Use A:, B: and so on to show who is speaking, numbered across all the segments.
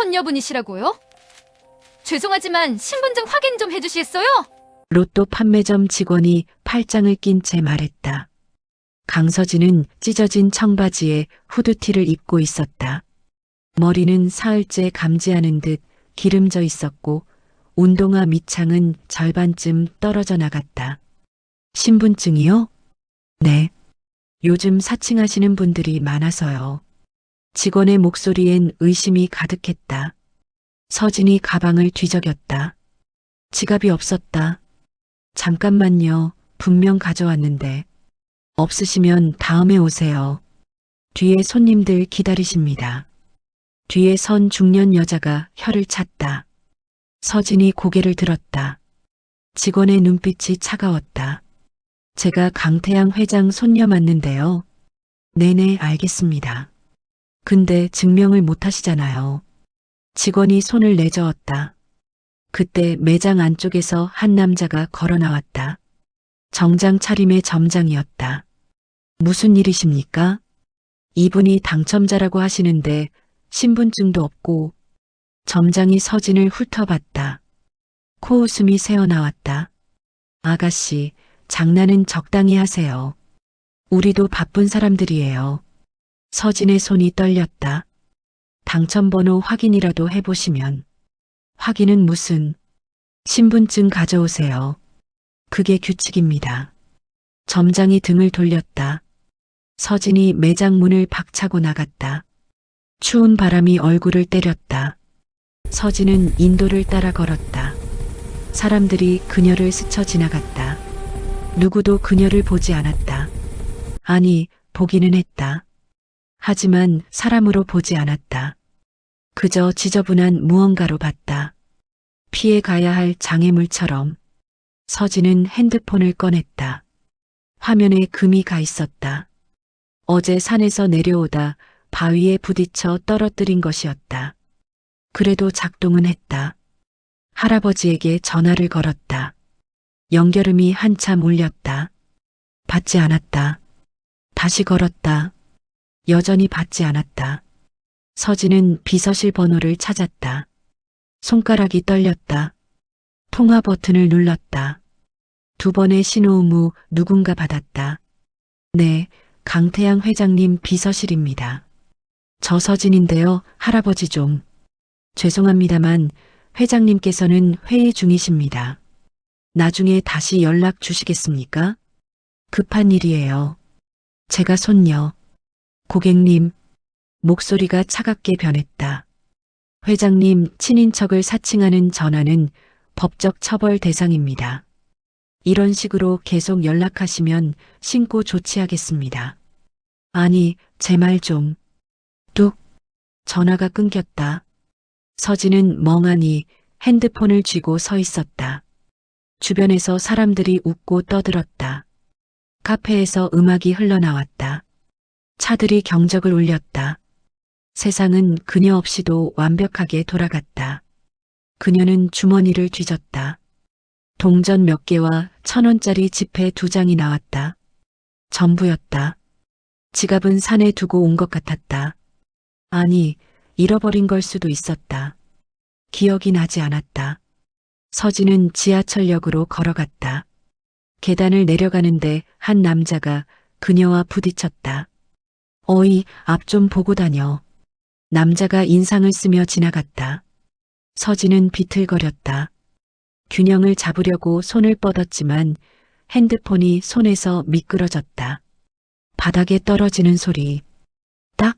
A: 손녀분이시라고요? 죄송하지만 신분증 확인 좀 해주시겠어요?
B: 로또 판매점 직원이 팔짱을 낀 채 말했다. 강서진은 찢어진 청바지에 후드티를 입고 있었다. 머리는 사흘째 감지하는 듯 기름져 있었고 운동화 밑창은 절반쯤 떨어져 나갔다. 신분증이요? 네. 요즘 사칭하시는 분들이 많아서요. 직원의 목소리엔 의심이 가득했다. 서진이 가방을 뒤적였다. 지갑이 없었다. 잠깐만요. 분명 가져왔는데. 없으시면 다음에 오세요. 뒤에 손님들 기다리십니다. 뒤에 선 중년 여자가 혀를 찼다. 서진이 고개를 들었다. 직원의 눈빛이 차가웠다. 제가 강태양 회장 손녀 맞는데요. 네네, 알겠습니다. 근데 증명을 못 하시잖아요. 직원이 손을 내저었다. 그때 매장 안쪽에서 한 남자가 걸어 나왔다. 정장 차림의 점장이었다. 무슨 일이십니까? 이분이 당첨자라고 하시는데 신분증도 없고. 점장이 서진을 훑어봤다. 코웃음이 새어나왔다. 아가씨, 장난은 적당히 하세요. 우리도 바쁜 사람들이에요. 서진의 손이 떨렸다. 당첨번호 확인이라도 해보시면. 확인은 무슨. 신분증 가져오세요. 그게 규칙입니다. 점장이 등을 돌렸다. 서진이 매장 문을 박차고 나갔다. 추운 바람이 얼굴을 때렸다. 서진은 인도를 따라 걸었다. 사람들이 그녀를 스쳐 지나갔다. 누구도 그녀를 보지 않았다. 아니, 보기는 했다. 하지만 사람으로 보지 않았다. 그저 지저분한 무언가로 봤다. 피해 가야 할 장애물처럼. 서진은 핸드폰을 꺼냈다. 화면에 금이 가 있었다. 어제 산에서 내려오다 바위에 부딪혀 떨어뜨린 것이었다. 그래도 작동은 했다. 할아버지에게 전화를 걸었다. 연결음이 한참 울렸다. 받지 않았다. 다시 걸었다. 여전히 받지 않았다. 서진은 비서실 번호를 찾았다. 손가락이 떨렸다. 통화 버튼을 눌렀다. 두 번의 신호음 후 누군가 받았다. 네, 강태양 회장님 비서실입니다. 저 서진인데요, 할아버지 좀. 죄송합니다만 회장님께서는 회의 중이십니다. 나중에 다시 연락 주시겠습니까? 급한 일이에요. 제가 손녀. 고객님. 목소리가 차갑게 변했다. 회장님 친인척을 사칭하는 전화는 법적 처벌 대상입니다. 이런 식으로 계속 연락하시면 신고 조치하겠습니다. 아니, 제 말 좀. 뚝. 전화가 끊겼다. 서진은 멍하니 핸드폰을 쥐고 서 있었다. 주변에서 사람들이 웃고 떠들었다. 카페에서 음악이 흘러나왔다. 차들이 경적을 울렸다. 세상은 그녀 없이도 완벽하게 돌아갔다. 그녀는 주머니를 뒤졌다. 동전 몇 개와 1,000원짜리 지폐 2장이 나왔다. 전부였다. 지갑은 산에 두고 온 것 같았다. 아니, 잃어버린 걸 수도 있었다. 기억이 나지 않았다. 서진은 지하철역으로 걸어갔다. 계단을 내려가는데 한 남자가 그녀와 부딪혔다. 어이, 앞 좀 보고 다녀. 남자가 인상을 쓰며 지나갔다. 서진은 비틀거렸다. 균형을 잡으려고 손을 뻗었지만 핸드폰이 손에서 미끄러졌다. 바닥에 떨어지는 소리. 딱!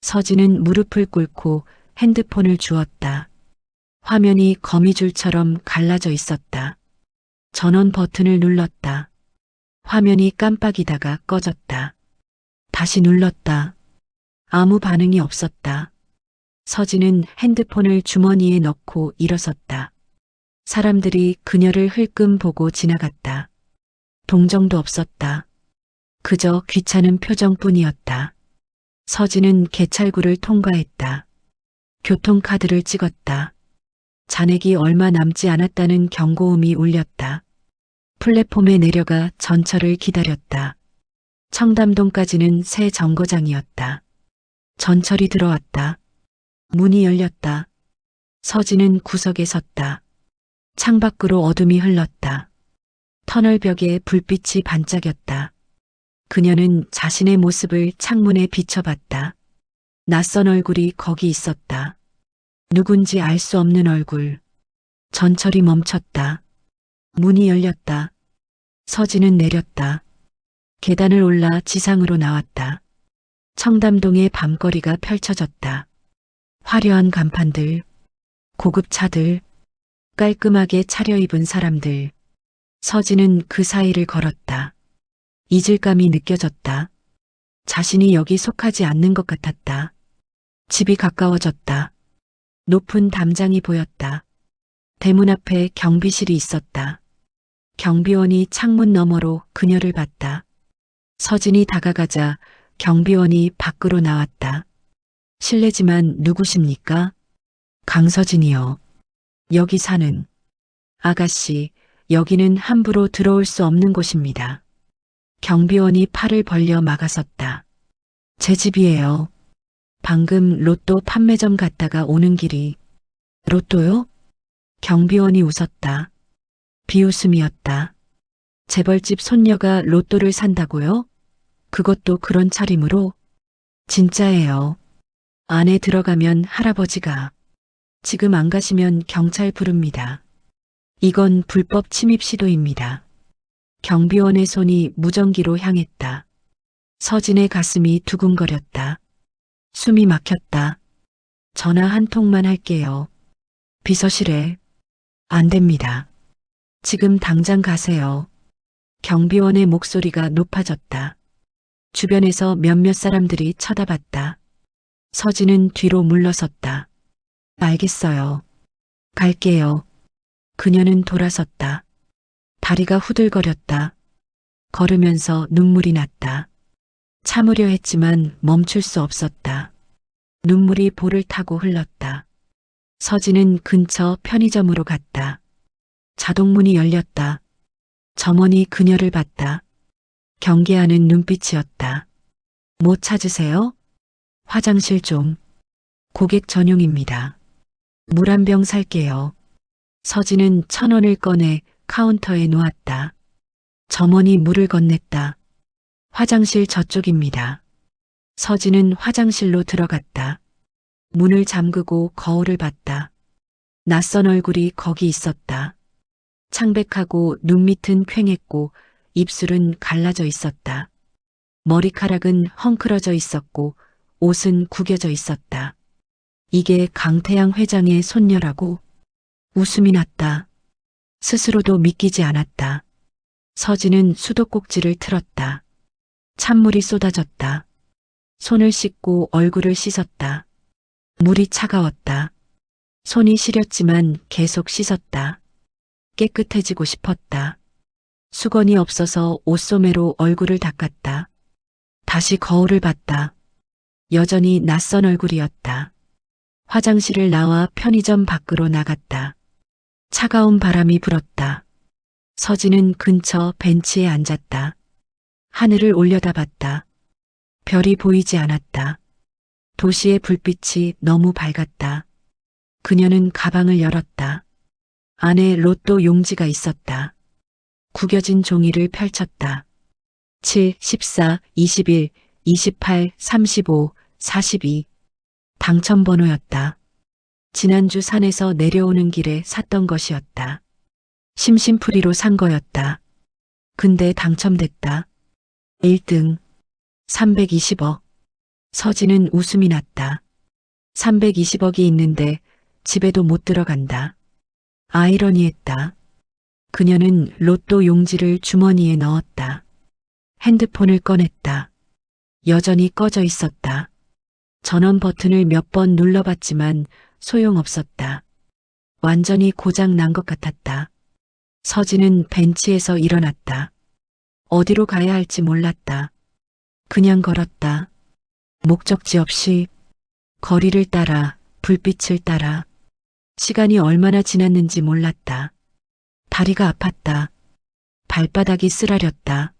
B: 서진은 무릎을 꿇고 핸드폰을 주었다. 화면이 거미줄처럼 갈라져 있었다. 전원 버튼을 눌렀다. 화면이 깜빡이다가 꺼졌다. 다시 눌렀다. 아무 반응이 없었다. 서진은 핸드폰을 주머니에 넣고 일어섰다. 사람들이 그녀를 흘끔 보고 지나갔다. 동정도 없었다. 그저 귀찮은 표정뿐이었다. 서진은 개찰구를 통과했다. 교통카드를 찍었다. 잔액이 얼마 남지 않았다는 경고음이 울렸다. 플랫폼에 내려가 전철을 기다렸다. 청담동까지는 새 정거장이었다. 전철이 들어왔다. 문이 열렸다. 서진은 구석에 섰다. 창밖으로 어둠이 흘렀다. 터널벽에 불빛이 반짝였다. 그녀는 자신의 모습을 창문에 비춰봤다. 낯선 얼굴이 거기 있었다. 누군지 알 수 없는 얼굴. 전철이 멈췄다. 문이 열렸다. 서진은 내렸다. 계단을 올라 지상으로 나왔다. 청담동의 밤거리가 펼쳐졌다. 화려한 간판들, 고급 차들, 깔끔하게 차려입은 사람들. 서진은 그 사이를 걸었다. 이질감이 느껴졌다. 자신이 여기 속하지 않는 것 같았다. 집이 가까워졌다. 높은 담장이 보였다. 대문 앞에 경비실이 있었다. 경비원이 창문 너머로 그녀를 봤다. 서진이 다가가자 경비원이 밖으로 나왔다. 실례지만 누구십니까? 강서진이요. 여기 사는. 아가씨, 여기는 함부로 들어올 수 없는 곳입니다. 경비원이 팔을 벌려 막아섰다. 제 집이에요. 방금 로또 판매점 갔다가 오는 길이. 로또요? 경비원이 웃었다. 비웃음이었다. 재벌집 손녀가 로또를 산다고요? 그것도 그런 차림으로? 진짜예요. 안에 들어가면 할아버지가. 지금 안 가시면 경찰 부릅니다. 이건 불법 침입 시도입니다. 경비원의 손이 무전기로 향했다. 서진의 가슴이 두근거렸다. 숨이 막혔다. 전화 한 통만 할게요. 비서실에. 안 됩니다. 지금 당장 가세요. 경비원의 목소리가 높아졌다. 주변에서 몇몇 사람들이 쳐다봤다. 서진은 뒤로 물러섰다. 알겠어요. 갈게요. 그녀는 돌아섰다. 다리가 후들거렸다. 걸으면서 눈물이 났다. 참으려 했지만 멈출 수 없었다. 눈물이 볼을 타고 흘렀다. 서진은 근처 편의점으로 갔다. 자동문이 열렸다. 점원이 그녀를 봤다. 경계하는 눈빛이었다. 뭐 찾으세요? 화장실 좀. 고객 전용입니다. 물 한 병 살게요. 서진은 1,000원을 꺼내 카운터에 놓았다. 점원이 물을 건넸다. 화장실 저쪽입니다. 서진은 화장실로 들어갔다. 문을 잠그고 거울을 봤다. 낯선 얼굴이 거기 있었다. 창백하고 눈밑은 퀭했고 입술은 갈라져 있었다. 머리카락은 헝클어져 있었고 옷은 구겨져 있었다. 이게 강태양 회장의 손녀라고? 웃음이 났다. 스스로도 믿기지 않았다. 서진은 수도꼭지를 틀었다. 찬물이 쏟아졌다. 손을 씻고 얼굴을 씻었다. 물이 차가웠다. 손이 시렸지만 계속 씻었다. 깨끗해지고 싶었다. 수건이 없어서 옷소매로 얼굴을 닦았다. 다시 거울을 봤다. 여전히 낯선 얼굴이었다. 화장실을 나와 편의점 밖으로 나갔다. 차가운 바람이 불었다. 서진은 근처 벤치에 앉았다. 하늘을 올려다봤다. 별이 보이지 않았다. 도시의 불빛이 너무 밝았다. 그녀는 가방을 열었다. 안에 로또 용지가 있었다. 구겨진 종이를 펼쳤다. 7, 14, 21, 28, 35, 42. 당첨번호였다. 지난주 산에서 내려오는 길에 샀던 것이었다. 심심풀이로 산 거였다. 근데 당첨됐다. 1등. 320억. 서진은 웃음이 났다. 320억이 있는데 집에도 못 들어간다. 아이러니했다. 그녀는 로또 용지를 주머니에 넣었다. 핸드폰을 꺼냈다. 여전히 꺼져 있었다. 전원 버튼을 몇 번 눌러봤지만 소용없었다. 완전히 고장 난 것 같았다. 서진은 벤치에서 일어났다. 어디로 가야 할지 몰랐다. 그냥 걸었다. 목적지 없이 거리를 따라 불빛을 따라 시간이 얼마나 지났는지 몰랐다. 다리가 아팠다. 발바닥이 쓰라렸다.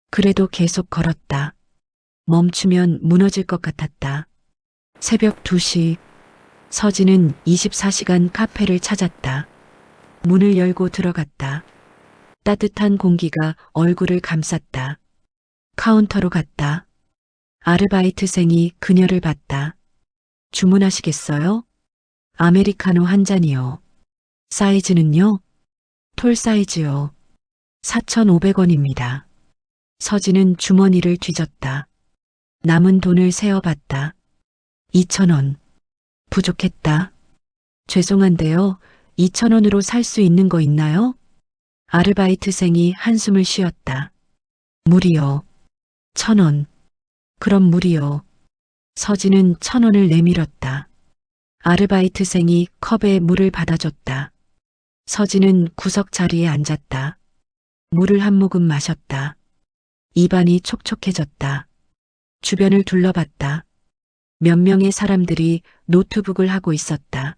B: 그래도 계속 걸었다. 멈추면 무너질 것 같았다. 새벽 2시 서진은 24시간 카페를 찾았다. 문을 열고 들어갔다. 따뜻한 공기가 얼굴을 감쌌다. 카운터로 갔다. 아르바이트생이 그녀를 봤다. 주문하시겠어요? 아메리카노 한 잔이요. 사이즈는요? 톨 사이즈요. 4,500원입니다. 서진은 주머니를 뒤졌다. 남은 돈을 세어봤다. 2,000원. 부족했다. 죄송한데요. 2,000원으로 살 수 있는 거 있나요? 아르바이트생이 한숨을 쉬었다. 물이요. 1,000원. 그럼 물이요. 서진은 1,000원을 내밀었다. 아르바이트생이 컵에 물을 받아줬다. 서진은 구석 자리에 앉았다. 물을 한 모금 마셨다. 입안이 촉촉해졌다. 주변을 둘러봤다. 몇 명의 사람들이 노트북을 하고 있었다.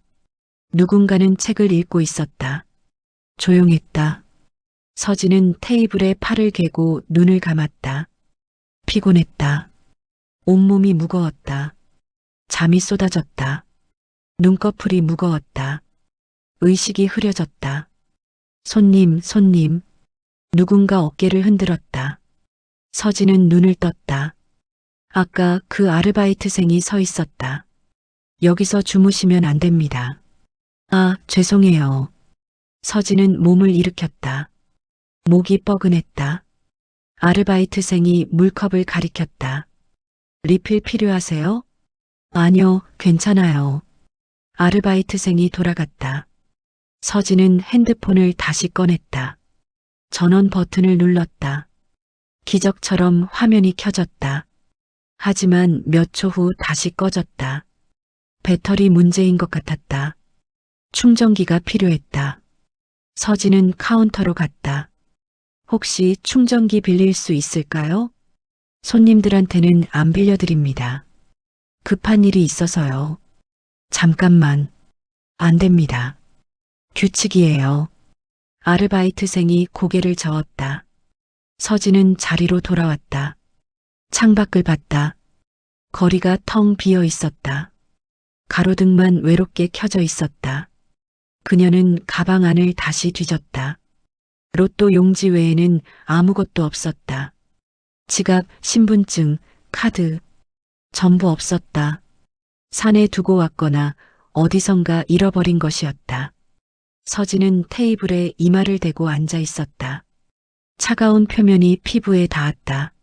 B: 누군가는 책을 읽고 있었다. 조용했다. 서진은 테이블에 팔을 개고 눈을 감았다. 피곤했다. 온몸이 무거웠다. 잠이 쏟아졌다. 눈꺼풀이 무거웠다. 의식이 흐려졌다. 손님, 손님. 누군가 어깨를 흔들었다. 서진은 눈을 떴다. 아까 그 아르바이트생이 서 있었다. 여기서 주무시면 안 됩니다. 아, 죄송해요. 서진은 몸을 일으켰다. 목이 뻐근했다. 아르바이트생이 물컵을 가리켰다. 리필 필요하세요? 아니요, 괜찮아요. 아르바이트생이 돌아갔다. 서진은 핸드폰을 다시 꺼냈다. 전원 버튼을 눌렀다. 기적처럼 화면이 켜졌다. 하지만 몇 초 후 다시 꺼졌다. 배터리 문제인 것 같았다. 충전기가 필요했다. 서진은 카운터로 갔다. 혹시 충전기 빌릴 수 있을까요? 손님들한테는 안 빌려드립니다. 급한 일이 있어서요. 잠깐만. 안 됩니다. 규칙이에요. 아르바이트생이 고개를 저었다. 서진은 자리로 돌아왔다. 창밖을 봤다. 거리가 텅 비어 있었다. 가로등만 외롭게 켜져 있었다. 그녀는 가방 안을 다시 뒤졌다. 로또 용지 외에는 아무것도 없었다. 지갑, 신분증, 카드, 전부 없었다. 산에 두고 왔거나 어디선가 잃어버린 것이었다. 서진은 테이블에 이마를 대고 앉아 있었다. 차가운 표면이 피부에 닿았다.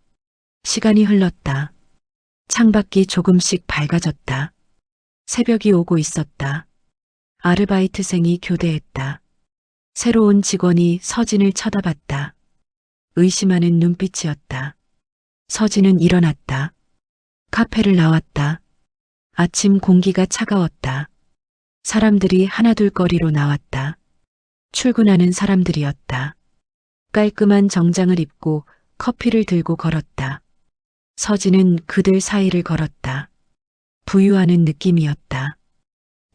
B: 시간이 흘렀다. 창밖이 조금씩 밝아졌다. 새벽이 오고 있었다. 아르바이트생이 교대했다. 새로운 직원이 서진을 쳐다봤다. 의심하는 눈빛이었다. 서진은 일어났다. 카페를 나왔다. 아침 공기가 차가웠다. 사람들이 하나둘 거리로 나왔다. 출근하는 사람들이었다. 깔끔한 정장을 입고 커피를 들고 걸었다. 서진은 그들 사이를 걸었다. 부유하는 느낌이었다.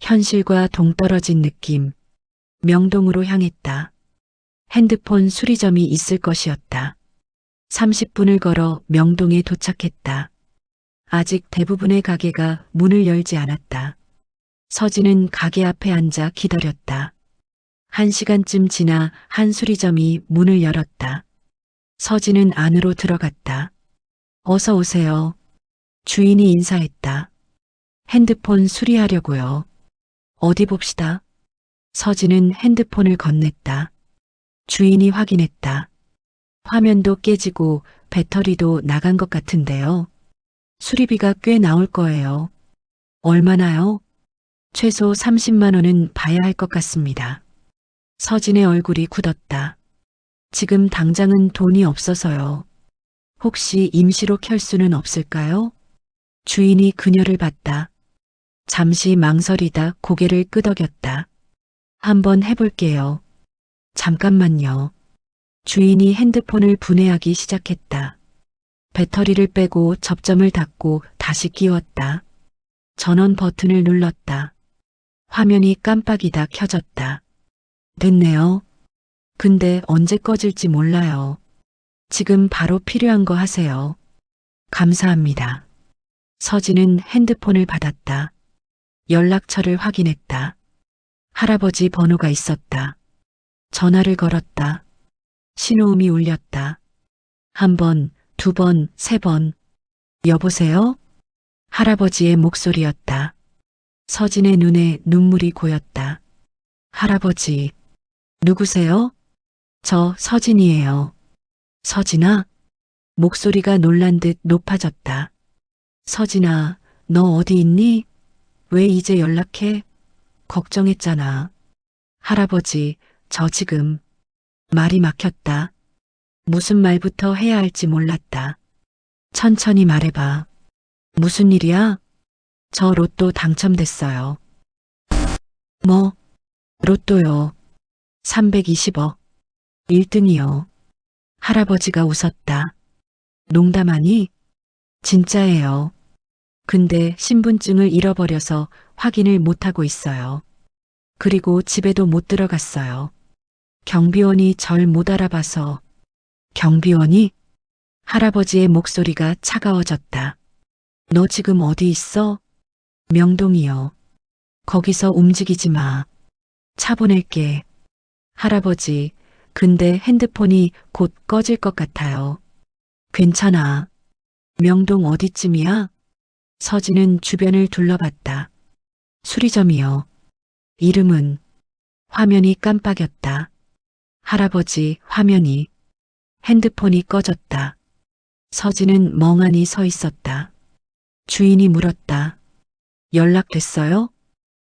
B: 현실과 동떨어진 느낌. 명동으로 향했다. 핸드폰 수리점이 있을 것이었다. 30분을 걸어 명동에 도착했다. 아직 대부분의 가게가 문을 열지 않았다. 서진은 가게 앞에 앉아 기다렸다. 1시간쯤 지나 한 수리점이 문을 열었다. 서진은 안으로 들어갔다. 어서 오세요. 주인이 인사했다. 핸드폰 수리하려고요. 어디 봅시다. 서진은 핸드폰을 건넸다. 주인이 확인했다. 화면도 깨지고 배터리도 나간 것 같은데요. 수리비가 꽤 나올 거예요. 얼마나요? 최소 30만 원은 봐야 할 것 같습니다. 서진의 얼굴이 굳었다. 지금 당장은 돈이 없어서요. 혹시 임시로 켤 수는 없을까요? 주인이 그녀를 봤다. 잠시 망설이다 고개를 끄덕였다. 한번 해볼게요. 잠깐만요. 주인이 핸드폰을 분해하기 시작했다. 배터리를 빼고 접점을 닫고 다시 끼웠다. 전원 버튼을 눌렀다. 화면이 깜빡이다 켜졌다. 됐네요. 근데 언제 꺼질지 몰라요. 지금 바로 필요한 거 하세요. 감사합니다. 서진은 핸드폰을 받았다. 연락처를 확인했다. 할아버지 번호가 있었다. 전화를 걸었다. 신호음이 울렸다. 한 번, 두 번, 세 번. 여보세요? 할아버지의 목소리였다. 서진의 눈에 눈물이 고였다. 할아버지, 누구세요? 저 서진이에요. 서진아? 목소리가 놀란 듯 높아졌다. 서진아, 너 어디 있니? 왜 이제 연락해? 걱정했잖아. 할아버지, 저 지금 말이 막혔다. 무슨 말부터 해야 할지 몰랐다. 천천히 말해봐. 무슨 일이야? 저 로또 당첨됐어요. 뭐? 로또요. 320억. 1등이요. 할아버지가 웃었다. 농담하니? 진짜예요. 근데 신분증을 잃어버려서 확인을 못하고 있어요. 그리고 집에도 못 들어갔어요. 경비원이 절 못 알아봐서. 경비원이? 할아버지의 목소리가 차가워졌다. 너 지금 어디 있어? 명동이요. 거기서 움직이지 마. 차 보낼게. 할아버지, 근데 핸드폰이 곧 꺼질 것 같아요. 괜찮아. 명동 어디쯤이야? 서진은 주변을 둘러봤다. 수리점이요. 이름은? 화면이 깜빡였다. 할아버지, 화면이. 핸드폰이 꺼졌다. 서진은 멍하니 서 있었다. 주인이 물었다. 연락됐어요?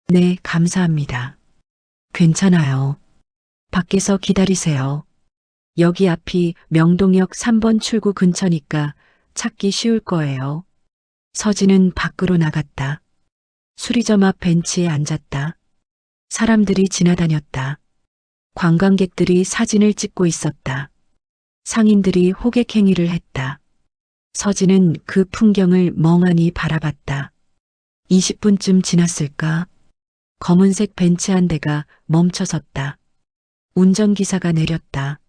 B: 네, 감사합니다. 괜찮아요. 밖에서 기다리세요. 여기 앞이 명동역 3번 출구 근처니까 찾기 쉬울 거예요. 서진은 밖으로 나갔다. 수리점 앞 벤치에 앉았다. 사람들이 지나다녔다. 관광객들이 사진을 찍고 있었다. 상인들이 호객행위를 했다. 서진은 그 풍경을 멍하니 바라봤다. 20분쯤 지났을까? 검은색 벤츠 한 대가 멈춰섰다. 운전기사가 내렸다.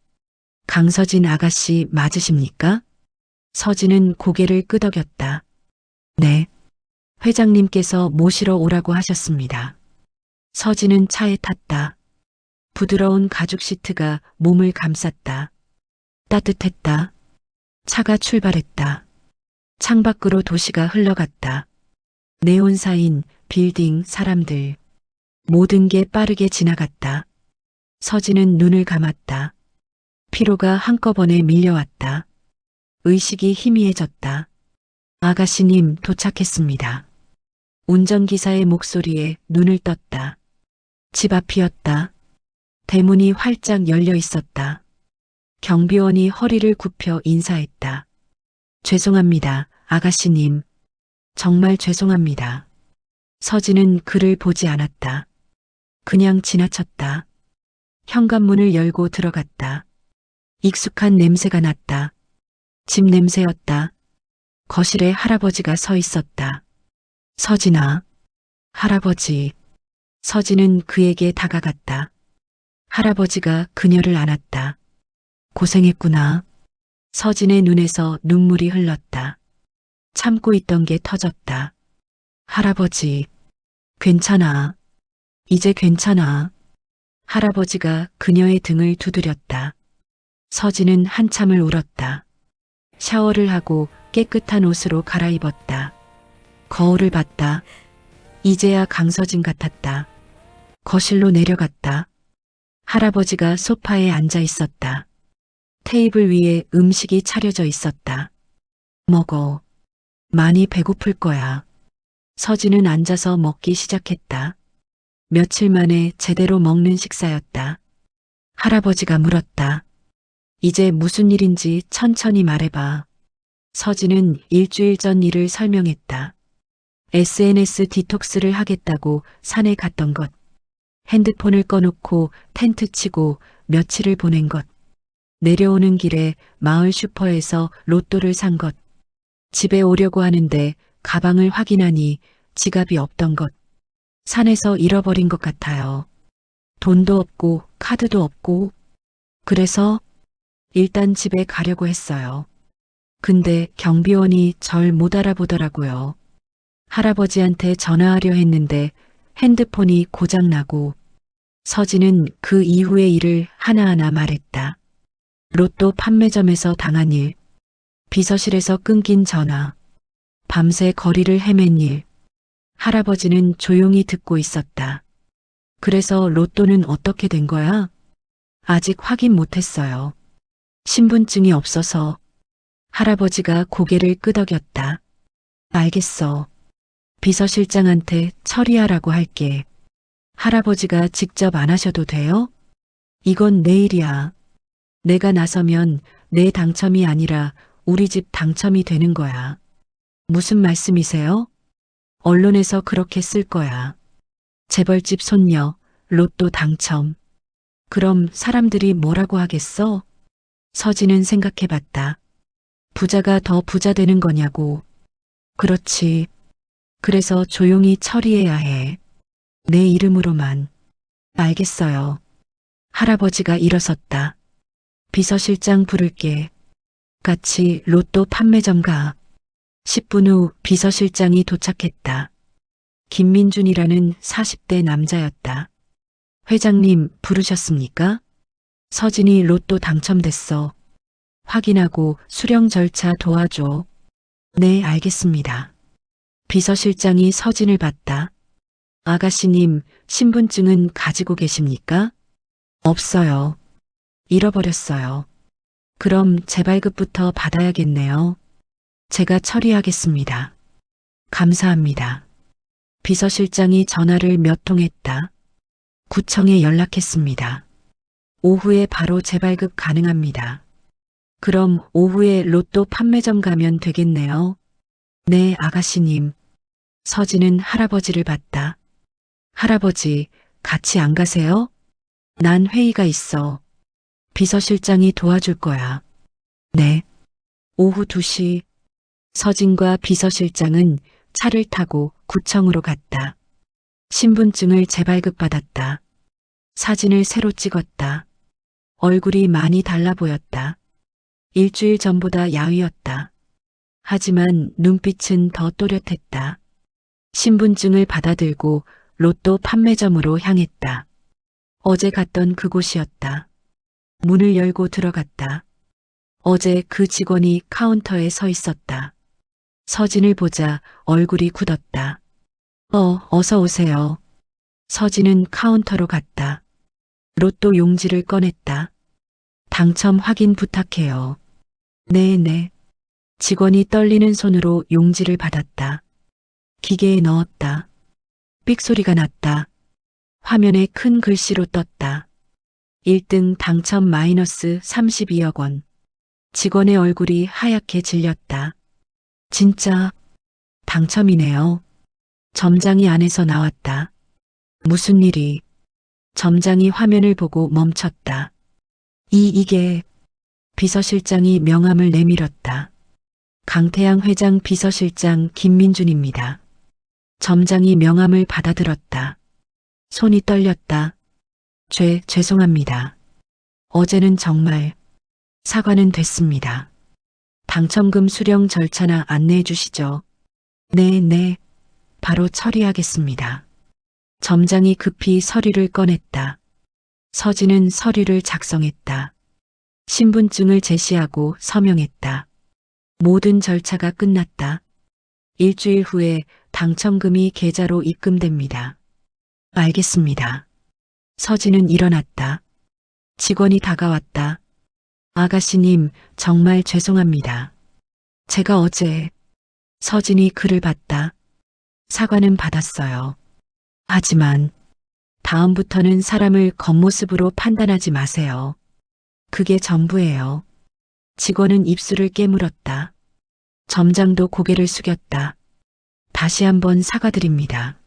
B: 강서진 아가씨 맞으십니까? 서진은 고개를 끄덕였다. 네. 회장님께서 모시러 오라고 하셨습니다. 서진은 차에 탔다. 부드러운 가죽 시트가 몸을 감쌌다. 따뜻했다. 차가 출발했다. 창밖으로 도시가 흘러갔다. 네온사인, 빌딩, 사람들. 모든 게 빠르게 지나갔다. 서진은 눈을 감았다. 피로가 한꺼번에 밀려왔다. 의식이 희미해졌다. 아가씨님 도착했습니다. 운전기사의 목소리에 눈을 떴다. 집 앞이었다. 대문이 활짝 열려 있었다. 경비원이 허리를 굽혀 인사했다. 죄송합니다, 아가씨님. 정말 죄송합니다. 서진은 그를 보지 않았다. 그냥 지나쳤다. 현관문을 열고 들어갔다. 익숙한 냄새가 났다. 집 냄새였다. 거실에 할아버지가 서 있었다. 서진아. 할아버지. 서진은 그에게 다가갔다. 할아버지가 그녀를 안았다. 고생했구나. 서진의 눈에서 눈물이 흘렀다. 참고 있던 게 터졌다. 할아버지. 괜찮아. 이제 괜찮아. 할아버지가 그녀의 등을 두드렸다. 서진은 한참을 울었다. 샤워를 하고 깨끗한 옷으로 갈아입었다. 거울을 봤다. 이제야 강서진 같았다. 거실로 내려갔다. 할아버지가 소파에 앉아 있었다. 테이블 위에 음식이 차려져 있었다. 먹어. 많이 배고플 거야. 서진은 앉아서 먹기 시작했다. 며칠 만에 제대로 먹는 식사였다. 할아버지가 물었다. 이제 무슨 일인지 천천히 말해봐. 서진은 일주일 전 일을 설명했다. SNS 디톡스를 하겠다고 산에 갔던 것. 핸드폰을 꺼놓고 텐트 치고 며칠을 보낸 것. 내려오는 길에 마을 슈퍼에서 로또를 산 것. 집에 오려고 하는데 가방을 확인하니 지갑이 없던 것. 산에서 잃어버린 것 같아요. 돈도 없고 카드도 없고. 그래서 일단 집에 가려고 했어요. 근데 경비원이 절 못 알아보더라고요. 할아버지한테 전화하려 했는데 핸드폰이 고장나고 서진은 그 이후의 일을 하나하나 말했다. 로또 판매점에서 당한 일, 비서실에서 끊긴 전화, 밤새 거리를 헤맨 일. 할아버지는 조용히 듣고 있었다. 그래서 로또는 어떻게 된 거야? 아직 확인 못했어요. 신분증이 없어서. 할아버지가 고개를 끄덕였다. 알겠어. 비서실장한테 처리하라고 할게. 할아버지가 직접 안 하셔도 돼요? 이건 내일이야. 내가 나서면 내 당첨이 아니라 우리 집 당첨이 되는 거야. 무슨 말씀이세요? 언론에서 그렇게 쓸 거야. 재벌집 손녀, 로또 당첨. 그럼 사람들이 뭐라고 하겠어? 서진은 생각해봤다. 부자가 더 부자 되는 거냐고. 그렇지. 그래서 조용히 처리해야 해. 내 이름으로만. 알겠어요. 할아버지가 일어섰다. 비서실장 부를게. 같이 로또 판매점 가. 10분 후 비서실장이 도착했다. 김민준이라는 40대 남자였다. 회장님 부르셨습니까? 서진이 로또 당첨됐어. 확인하고 수령 절차 도와줘. 네, 알겠습니다. 비서실장이 서진을 봤다. 아가씨님, 신분증은 가지고 계십니까? 없어요. 잃어버렸어요. 그럼 재발급부터 받아야겠네요. 제가 처리하겠습니다. 감사합니다. 비서실장이 전화를 몇 통 했다. 구청에 연락했습니다. 오후에 바로 재발급 가능합니다. 그럼 오후에 로또 판매점 가면 되겠네요. 네, 아가씨님. 서진은 할아버지를 봤다. 할아버지, 같이 안 가세요? 난 회의가 있어. 비서실장이 도와줄 거야. 네. 오후 2시 서진과 비서실장은 차를 타고 구청으로 갔다. 신분증을 재발급받았다. 사진을 새로 찍었다. 얼굴이 많이 달라 보였다. 일주일 전보다 야위었다. 하지만 눈빛은 더 또렷했다. 신분증을 받아들고 로또 판매점으로 향했다. 어제 갔던 그곳이었다. 문을 열고 들어갔다. 어제 그 직원이 카운터에 서 있었다. 서진을 보자 얼굴이 굳었다. 어서 오세요. 서진은 카운터로 갔다. 로또 용지를 꺼냈다. 당첨 확인 부탁해요. 네네. 직원이 떨리는 손으로 용지를 받았다. 기계에 넣었다. 삑 소리가 났다. 화면에 큰 글씨로 떴다. 1등 당첨 마이너스 32억 원. 직원의 얼굴이 하얗게 질렸다. 진짜 당첨이네요. 점장이 안에서 나왔다. 무슨 일이? 점장이 화면을 보고 멈췄다. 이게 비서실장이 명함을 내밀었다. 강태양 회장 비서실장 김민준입니다. 점장이 명함을 받아들었다. 손이 떨렸다. 죄송합니다. 어제는 정말 사과는 됐습니다. 당첨금 수령 절차나 안내해 주시죠. 네. 바로 처리하겠습니다. 점장이 급히 서류를 꺼냈다. 서진은 서류를 작성했다. 신분증을 제시하고 서명했다. 모든 절차가 끝났다. 일주일 후에 당첨금이 계좌로 입금됩니다. 알겠습니다. 서진은 일어났다. 직원이 다가왔다. 아가씨님, 정말 죄송합니다. 제가 어제 서진이 글을 봤다. 사과는 받았어요. 하지만 다음부터는 사람을 겉모습으로 판단하지 마세요. 그게 전부예요. 직원은 입술을 깨물었다. 점장도 고개를 숙였다. 다시 한번 사과드립니다.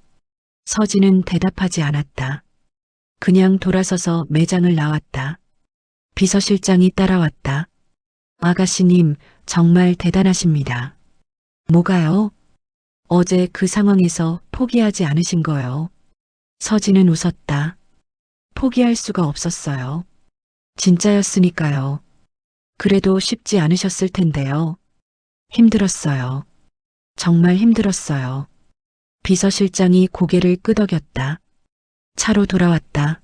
B: 서진은 대답하지 않았다. 그냥 돌아서서 매장을 나왔다. 비서실장이 따라왔다. 아가씨님, 정말 대단하십니다. 뭐가요? 어제 그 상황에서 포기하지 않으신 거요. 서진은 웃었다. 포기할 수가 없었어요. 진짜였으니까요. 그래도 쉽지 않으셨을 텐데요. 힘들었어요. 정말 힘들었어요. 비서실장이 고개를 끄덕였다. 차로 돌아왔다.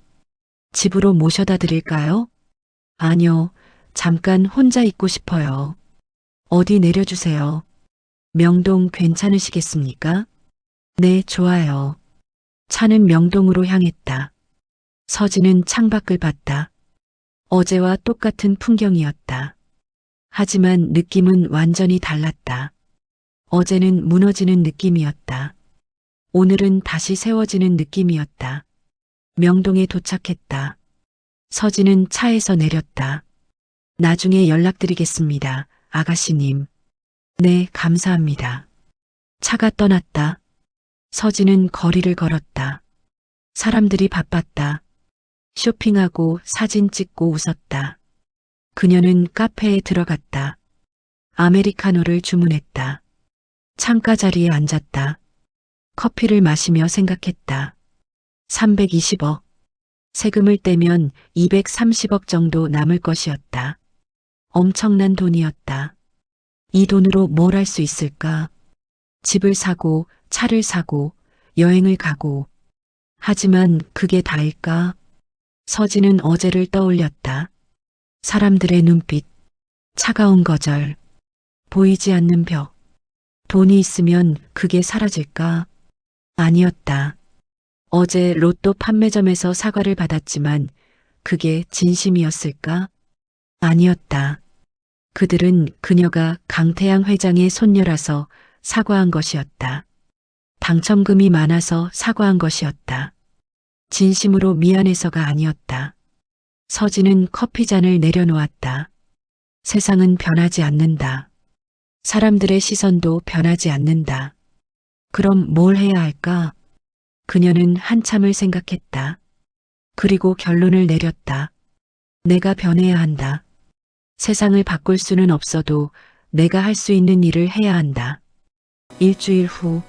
B: 집으로 모셔다 드릴까요? 아니요. 잠깐 혼자 있고 싶어요. 어디 내려주세요. 명동 괜찮으시겠습니까? 네, 좋아요. 차는 명동으로 향했다. 서진은 창밖을 봤다. 어제와 똑같은 풍경이었다. 하지만 느낌은 완전히 달랐다. 어제는 무너지는 느낌이었다. 오늘은 다시 세워지는 느낌이었다. 명동에 도착했다. 서진은 차에서 내렸다. 나중에 연락드리겠습니다, 아가씨님. 네, 감사합니다. 차가 떠났다. 서진은 거리를 걸었다. 사람들이 바빴다. 쇼핑하고 사진 찍고 웃었다. 그녀는 카페에 들어갔다. 아메리카노를 주문했다. 창가 자리에 앉았다. 커피를 마시며 생각했다. 320억. 세금을 떼면 230억 정도 남을 것이었다. 엄청난 돈이었다. 이 돈으로 뭘 할 수 있을까? 집을 사고, 차를 사고, 여행을 가고. 하지만 그게 다일까? 서진은 어제를 떠올렸다. 사람들의 눈빛, 차가운 거절, 보이지 않는 벽. 돈이 있으면 그게 사라질까? 아니었다. 어제 로또 판매점에서 사과를 받았지만 그게 진심이었을까? 아니었다. 그들은 그녀가 강태양 회장의 손녀라서 사과한 것이었다. 당첨금이 많아서 사과한 것이었다. 진심으로 미안해서가 아니었다. 서진은 커피잔을 내려놓았다. 세상은 변하지 않는다. 사람들의 시선도 변하지 않는다. 그럼 뭘 해야 할까? 그녀는 한참을 생각했다. 그리고 결론을 내렸다. 내가 변해야 한다. 세상을 바꿀 수는 없어도 내가 할 수 있는 일을 해야 한다. 일주일 후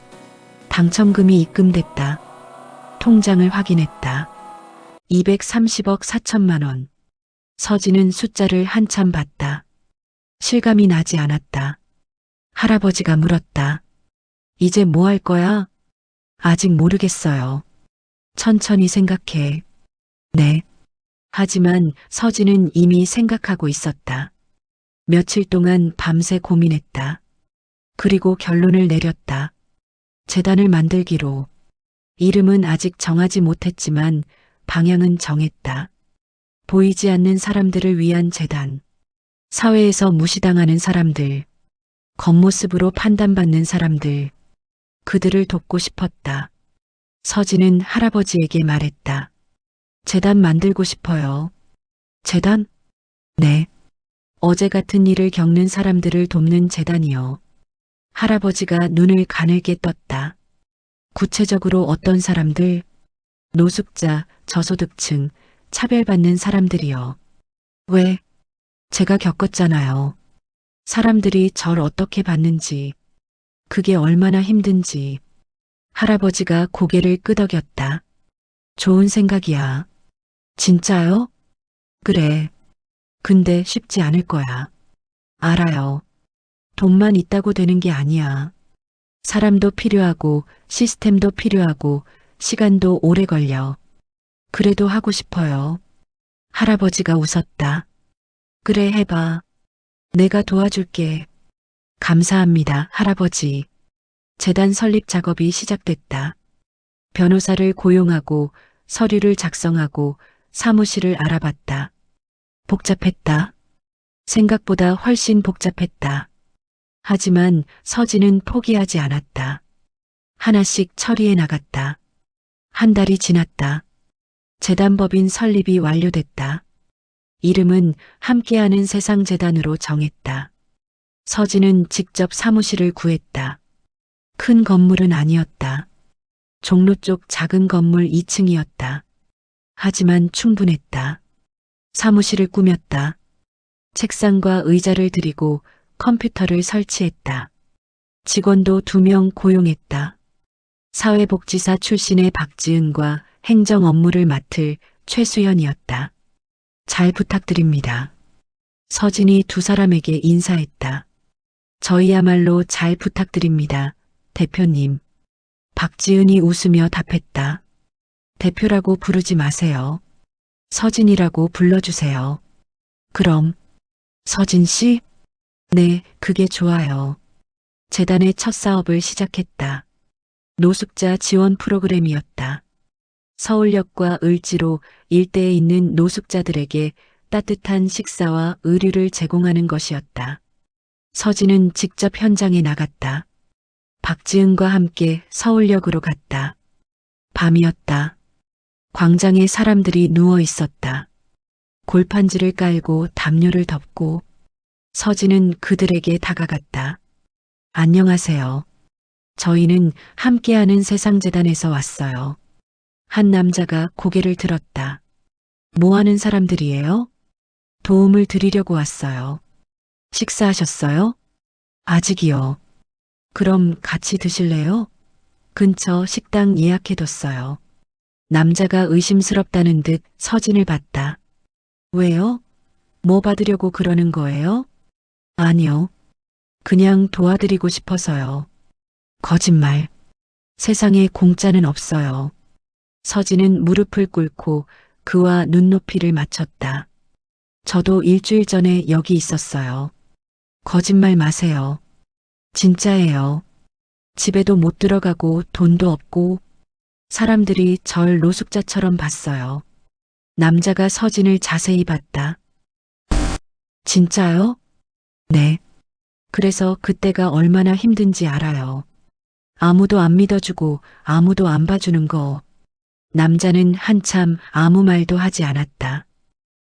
B: 당첨금이 입금됐다. 통장을 확인했다. 230억 4천만 원. 서진은 숫자를 한참 봤다. 실감이 나지 않았다. 할아버지가 물었다. 이제 뭐 할 거야? 아직 모르겠어요. 천천히 생각해. 네. 하지만 서진은 이미 생각하고 있었다. 며칠 동안 밤새 고민했다. 그리고 결론을 내렸다. 재단을 만들기로. 이름은 아직 정하지 못했지만 방향은 정했다. 보이지 않는 사람들을 위한 재단. 사회에서 무시당하는 사람들. 겉모습으로 판단받는 사람들. 그들을 돕고 싶었다. 서진은 할아버지에게 말했다. 재단 만들고 싶어요. 재단? 네. 어제 같은 일을 겪는 사람들을 돕는 재단이요. 할아버지가 눈을 가늘게 떴다. 구체적으로 어떤 사람들? 노숙자, 저소득층, 차별받는 사람들이요. 왜? 제가 겪었잖아요. 사람들이 절 어떻게 봤는지, 그게 얼마나 힘든지. 할아버지가 고개를 끄덕였다. 좋은 생각이야. 진짜요? 그래. 근데 쉽지 않을 거야. 알아요. 돈만 있다고 되는 게 아니야. 사람도 필요하고 시스템도 필요하고 시간도 오래 걸려. 그래도 하고 싶어요. 할아버지가 웃었다. 그래, 해봐. 내가 도와줄게. 감사합니다, 할아버지. 재단 설립 작업이 시작됐다. 변호사를 고용하고 서류를 작성하고 사무실을 알아봤다. 복잡했다. 생각보다 훨씬 복잡했다. 하지만 서진은 포기하지 않았다. 하나씩 처리해 나갔다. 한 달이 지났다. 재단법인 설립이 완료됐다. 이름은 함께하는 세상재단으로 정했다. 서진은 직접 사무실을 구했다. 큰 건물은 아니었다. 종로 쪽 작은 건물 2층이었다. 하지만 충분했다. 사무실을 꾸몄다. 책상과 의자를 들이고 컴퓨터를 설치했다. 직원도 2명 고용했다. 사회복지사 출신의 박지은과 행정 업무를 맡을 최수연이었다. 잘 부탁드립니다. 서진이 두 사람에게 인사했다. 저희야말로 잘 부탁드립니다, 대표님. 박지은이 웃으며 답했다. 대표라고 부르지 마세요. 서진이라고 불러주세요. 그럼, 서진 씨? 네, 그게 좋아요. 재단의 첫 사업을 시작했다. 노숙자 지원 프로그램이었다. 서울역과 을지로 일대에 있는 노숙자들에게 따뜻한 식사와 의류를 제공하는 것이었다. 서진은 직접 현장에 나갔다. 박지은과 함께 서울역으로 갔다. 밤이었다. 광장에 사람들이 누워 있었다. 골판지를 깔고 담요를 덮고 서진은 그들에게 다가갔다. 안녕하세요. 저희는 함께하는 세상재단에서 왔어요. 한 남자가 고개를 들었다. 뭐 하는 사람들이에요? 도움을 드리려고 왔어요. 식사하셨어요? 아직이요. 그럼 같이 드실래요? 근처 식당 예약해뒀어요. 남자가 의심스럽다는 듯 서진을 봤다. 왜요? 뭐 받으려고 그러는 거예요? 아니요. 그냥 도와드리고 싶어서요. 거짓말. 세상에 공짜는 없어요. 서진은 무릎을 꿇고 그와 눈높이를 맞췄다. 저도 일주일 전에 여기 있었어요. 거짓말 마세요. 진짜예요. 집에도 못 들어가고 돈도 없고 사람들이 절 노숙자처럼 봤어요. 남자가 서진을 자세히 봤다. 진짜요? 네. 그래서 그때가 얼마나 힘든지 알아요. 아무도 안 믿어주고 아무도 안 봐주는 거. 남자는 한참 아무 말도 하지 않았다.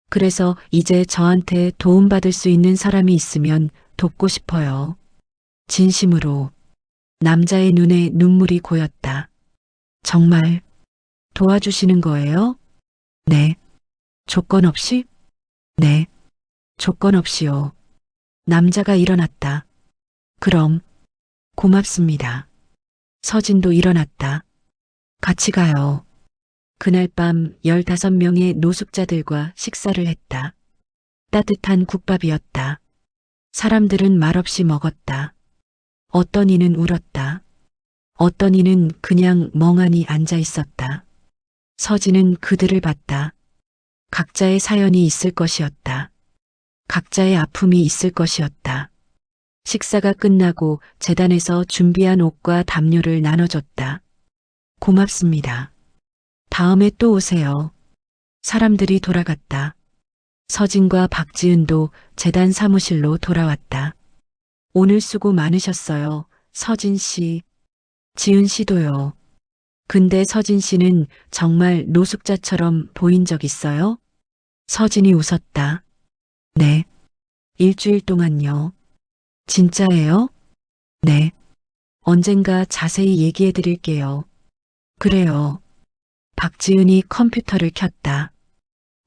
B: 그래서 이제 저한테 도움받을 수 있는 사람이 있으면 돕고 싶어요. 진심으로. 남자의 눈에 눈물이 고였다. 정말 도와주시는 거예요? 네. 조건 없이? 네. 조건 없이요. 남자가 일어났다. 그럼 고맙습니다. 서진도 일어났다. 같이 가요. 그날 밤 15명의 노숙자들과 식사를 했다. 따뜻한 국밥이었다. 사람들은 말없이 먹었다. 어떤 이는 울었다. 어떤 이는 그냥 멍하니 앉아 있었다. 서진은 그들을 봤다. 각자의 사연이 있을 것이었다. 각자의 아픔이 있을 것이었다. 식사가 끝나고 재단에서 준비한 옷과 담요를 나눠줬다. 고맙습니다. 다음에 또 오세요. 사람들이 돌아갔다. 서진과 박지은도 재단 사무실로 돌아왔다. 오늘 수고 많으셨어요. 서진 씨. 지은 씨도요. 근데 서진 씨는 정말 노숙자처럼 보인 적 있어요? 서진이 웃었다. 네. 일주일 동안요. 진짜예요? 네. 언젠가 자세히 얘기해 드릴게요. 그래요. 박지은이 컴퓨터를 켰다.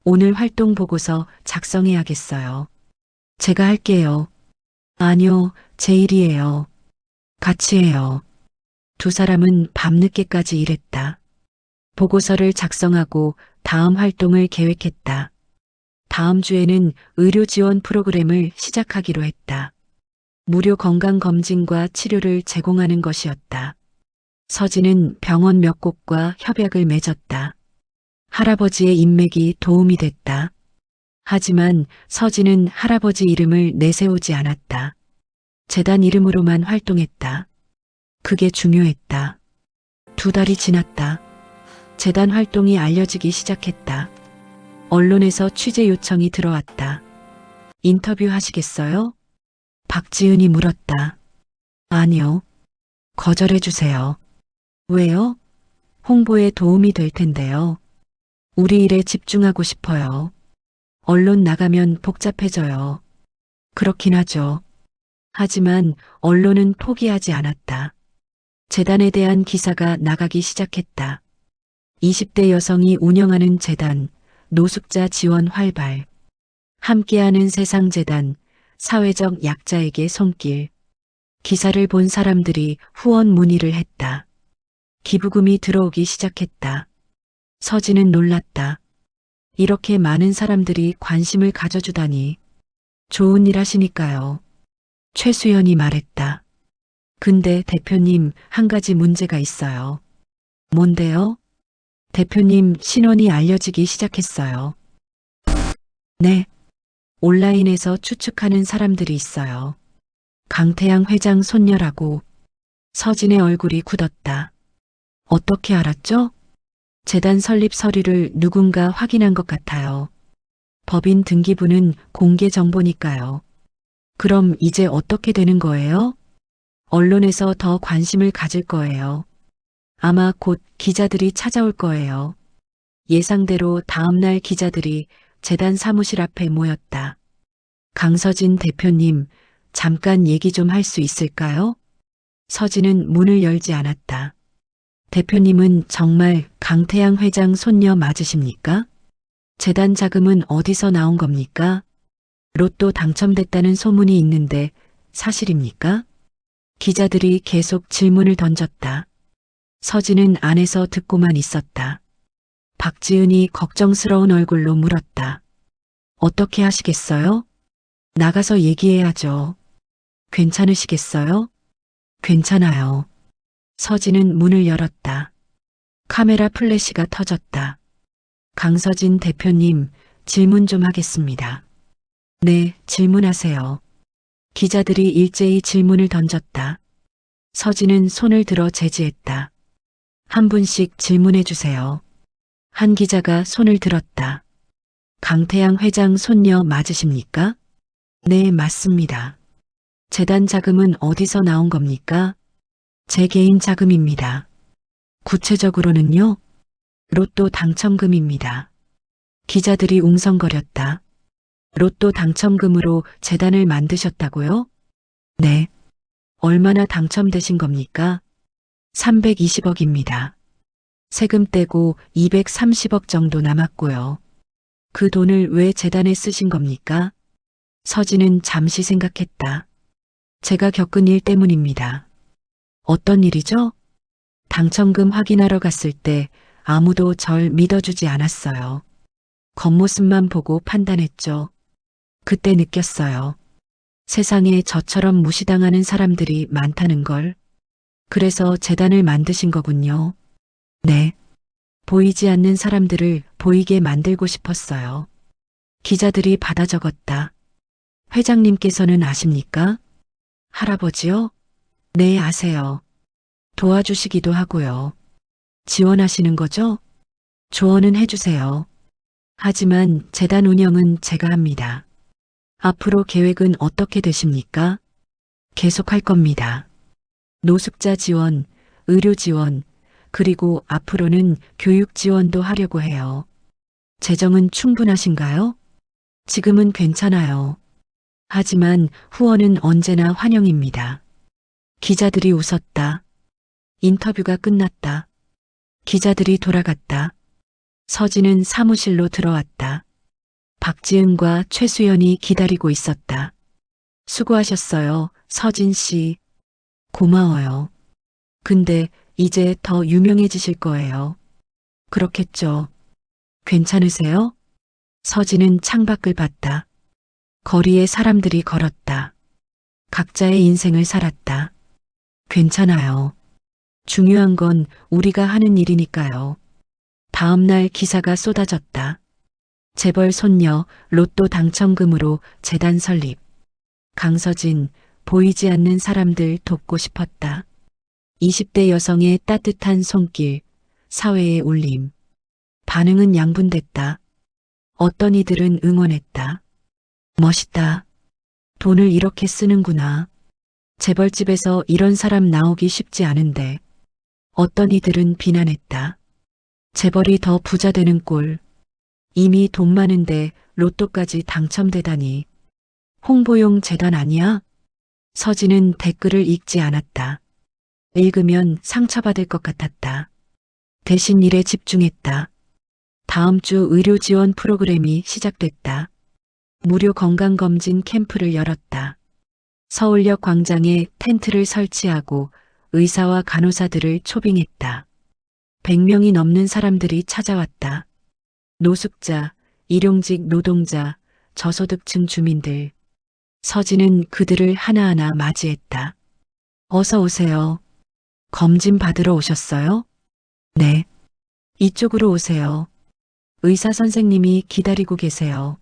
B: 오늘 활동 보고서 작성해야겠어요. 제가 할게요. 아니요, 제 일이에요. 같이 해요. 두 사람은 밤늦게까지 일했다. 보고서를 작성하고 다음 활동을 계획했다. 다음 주에는 의료 지원 프로그램을 시작하기로 했다. 무료 건강검진과 치료를 제공하는 것이었다. 서진은 병원 몇 곳과 협약을 맺었다. 할아버지의 인맥이 도움이 됐다. 하지만 서진은 할아버지 이름을 내세우지 않았다. 재단 이름으로만 활동했다. 그게 중요했다. 2달이 지났다. 재단 활동이 알려지기 시작했다. 언론에서 취재 요청이 들어왔다. 인터뷰 하시겠어요? 박지은이 물었다. 아니요. 거절해 주세요. 왜요? 홍보에 도움이 될 텐데요. 우리 일에 집중하고 싶어요. 언론 나가면 복잡해져요. 그렇긴 하죠. 하지만 언론은 포기하지 않았다. 재단에 대한 기사가 나가기 시작했다. 20대 여성이 운영하는 재단, 노숙자 지원 활발, 함께하는 세상재단, 사회적 약자에게 손길. 기사를 본 사람들이 후원 문의를 했다. 기부금이 들어오기 시작했다. 서진은 놀랐다. 이렇게 많은 사람들이 관심을 가져주다니. 좋은 일 하시니까요. 최수연이 말했다. 근데 대표님, 한 가지 문제가 있어요. 뭔데요? 대표님 신원이 알려지기 시작했어요. 네. 온라인에서 추측하는 사람들이 있어요. 강태양 회장 손녀라고. 서진의 얼굴이 굳었다. 어떻게 알았죠? 재단 설립 서류를 누군가 확인한 것 같아요. 법인 등기부는 공개 정보니까요. 그럼 이제 어떻게 되는 거예요? 언론에서 더 관심을 가질 거예요. 아마 곧 기자들이 찾아올 거예요. 예상대로 다음날 기자들이 재단 사무실 앞에 모였다. 강서진 대표님, 잠깐 얘기 좀 할 수 있을까요? 서진은 문을 열지 않았다. 대표님은 정말 강태양 회장 손녀 맞으십니까? 재단 자금은 어디서 나온 겁니까? 로또 당첨됐다는 소문이 있는데 사실입니까? 기자들이 계속 질문을 던졌다. 서진은 안에서 듣고만 있었다. 박지은이 걱정스러운 얼굴로 물었다. 어떻게 하시겠어요? 나가서 얘기해야죠. 괜찮으시겠어요? 괜찮아요. 서진은 문을 열었다. 카메라 플래시가 터졌다. 강서진 대표님, 질문 좀 하겠습니다. 네, 질문하세요. 기자들이 일제히 질문을 던졌다. 서진은 손을 들어 제지했다. 한 분씩 질문해 주세요. 한 기자가 손을 들었다. 강태양 회장 손녀 맞으십니까? 네, 맞습니다. 재단 자금은 어디서 나온 겁니까? 제 개인 자금입니다. 구체적으로는요? 로또 당첨금입니다. 기자들이 웅성거렸다. 로또 당첨금으로 재단을 만드셨다고요? 네. 얼마나 당첨되신 겁니까? 320억입니다. 세금 떼고 230억 정도 남았고요. 그 돈을 왜 재단에 쓰신 겁니까? 서진은 잠시 생각했다. 제가 겪은 일 때문입니다. 어떤 일이죠? 당첨금 확인하러 갔을 때 아무도 절 믿어주지 않았어요. 겉모습만 보고 판단했죠. 그때 느꼈어요. 세상에 저처럼 무시당하는 사람들이 많다는 걸. 그래서 재단을 만드신 거군요. 네. 보이지 않는 사람들을 보이게 만들고 싶었어요. 기자들이 받아 적었다. 회장님께서는 아십니까? 할아버지요? 네, 아세요. 도와주시기도 하고요. 지원하시는 거죠? 조언은 해주세요. 하지만 재단 운영은 제가 합니다. 앞으로 계획은 어떻게 되십니까? 계속할 겁니다. 노숙자 지원, 의료 지원, 그리고 앞으로는 교육 지원도 하려고 해요. 재정은 충분하신가요? 지금은 괜찮아요. 하지만 후원은 언제나 환영입니다. 기자들이 웃었다. 인터뷰가 끝났다. 기자들이 돌아갔다. 서진은 사무실로 들어왔다. 박지은과 최수연이 기다리고 있었다. 수고하셨어요, 서진 씨. 고마워요. 근데 이제 더 유명해지실 거예요. 그렇겠죠. 괜찮으세요? 서진은 창밖을 봤다. 거리에 사람들이 걸었다. 각자의 인생을 살았다. 괜찮아요. 중요한 건 우리가 하는 일이니까요. 다음 날 기사가 쏟아졌다. 재벌 손녀 로또 당첨금으로 재단 설립. 강서진, 보이지 않는 사람들 돕고 싶었다. 20대 여성의 따뜻한 손길, 사회의 울림. 반응은 양분됐다. 어떤 이들은 응원했다. 멋있다. 돈을 이렇게 쓰는구나. 재벌집에서 이런 사람 나오기 쉽지 않은데. 어떤 이들은 비난했다. 재벌이 더 부자 되는 꼴. 이미 돈 많은데 로또까지 당첨되다니. 홍보용 재단 아니야? 서진은 댓글을 읽지 않았다. 읽으면 상처받을 것 같았다. 대신 일에 집중했다. 다음 주 의료 지원 프로그램이 시작됐다. 무료 건강검진 캠프를 열었다. 서울역 광장에 텐트를 설치하고 의사와 간호사들을 초빙했다. 100명이 넘는 사람들이 찾아왔다. 노숙자, 일용직 노동자, 저소득층 주민들. 서진은 그들을 하나하나 맞이했다. 어서 오세요. 검진 받으러 오셨어요? 네. 이쪽으로 오세요. 의사 선생님이 기다리고 계세요.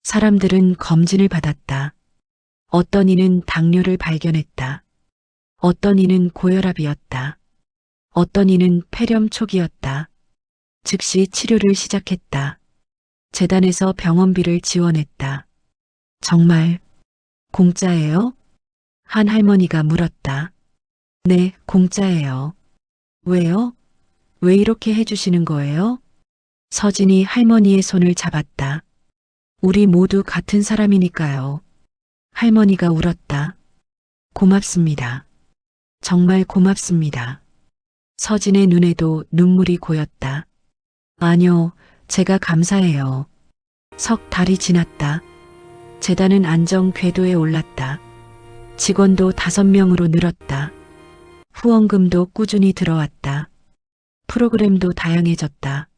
B: 사람들은 검진을 받았다. 어떤 이는 당뇨를 발견했다. 어떤 이는 고혈압이었다. 어떤 이는 폐렴 초기였다. 즉시 치료를 시작했다. 재단에서 병원비를 지원했다. 정말 공짜예요? 한 할머니가 물었다. 네, 공짜예요. 왜요? 왜 이렇게 해주시는 거예요? 서진이 할머니의 손을 잡았다. 우리 모두 같은 사람이니까요. 할머니가 울었다. 고맙습니다. 정말 고맙습니다. 서진의 눈에도 눈물이 고였다. 아니요, 제가 감사해요. 석 달이 지났다. 재단은 안정 궤도에 올랐다. 직원도 5명으로 늘었다. 후원금도 꾸준히 들어왔다. 프로그램도 다양해졌다.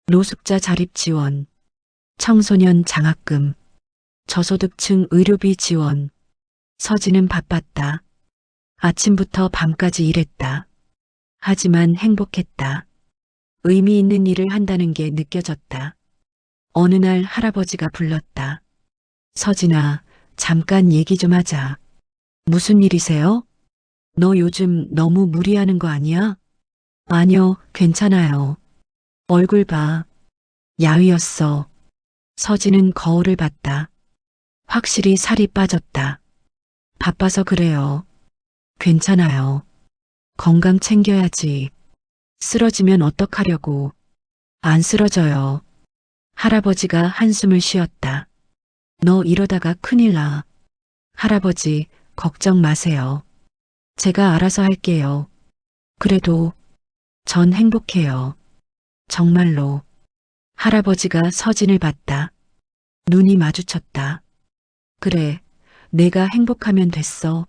B: 노숙자 자립 지원, 청소년 장학금, 저소득층 의료비 지원. 서진은 바빴다. 아침부터 밤까지 일했다. 하지만 행복했다. 의미 있는 일을 한다는 게 느껴졌다. 어느 날 할아버지가 불렀다. 서진아, 잠깐 얘기 좀 하자. 무슨 일이세요? 너 요즘 너무 무리하는 거 아니야? 아니요, 괜찮아요. 얼굴 봐. 야위었어. 서진은 거울을 봤다. 확실히 살이 빠졌다. 바빠서 그래요. 괜찮아요. 건강 챙겨야지. 쓰러지면 어떡하려고. 안 쓰러져요. 할아버지가 한숨을 쉬었다. 너 이러다가 큰일 나. 할아버지, 걱정 마세요. 제가 알아서 할게요. 그래도 전 행복해요. 정말로. 할아버지가 서진을 봤다. 눈이 마주쳤다. 그래, 내가 행복하면 됐어.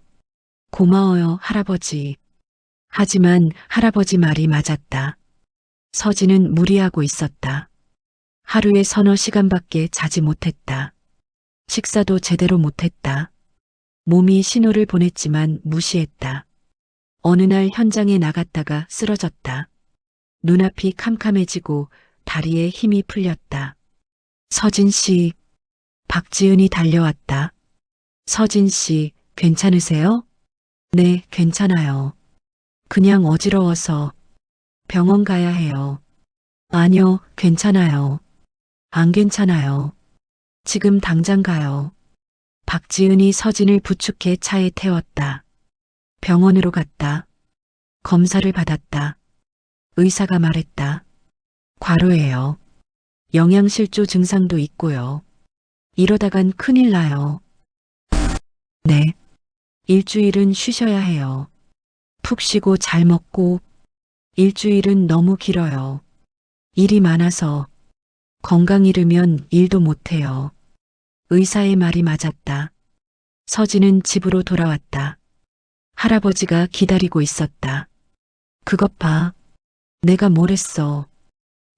B: 고마워요, 할아버지. 하지만 할아버지 말이 맞았다. 서진은 무리하고 있었다. 하루에 서너 시간밖에 자지 못했다. 식사도 제대로 못했다. 몸이 신호를 보냈지만 무시했다. 어느 날 현장에 나갔다가 쓰러졌다. 눈앞이 캄캄해지고 다리에 힘이 풀렸다. 서진 씨, 박지은이 달려왔다. 서진 씨, 괜찮으세요? 네, 괜찮아요. 그냥 어지러워서 병원 가야 해요. 아니요, 괜찮아요. 안 괜찮아요. 지금 당장 가요. 박지은이 서진을 부축해 차에 태웠다. 병원으로 갔다. 검사를 받았다. 의사가 말했다. 과로예요. 영양실조 증상도 있고요. 이러다간 큰일 나요. 네. 일주일은 쉬셔야 해요. 푹 쉬고 잘 먹고. 일주일은 너무 길어요. 일이 많아서 건강 잃으면 일도 못해요. 의사의 말이 맞았다. 서진은 집으로 돌아왔다. 할아버지가 기다리고 있었다. 그것 봐. 내가 뭘 했어.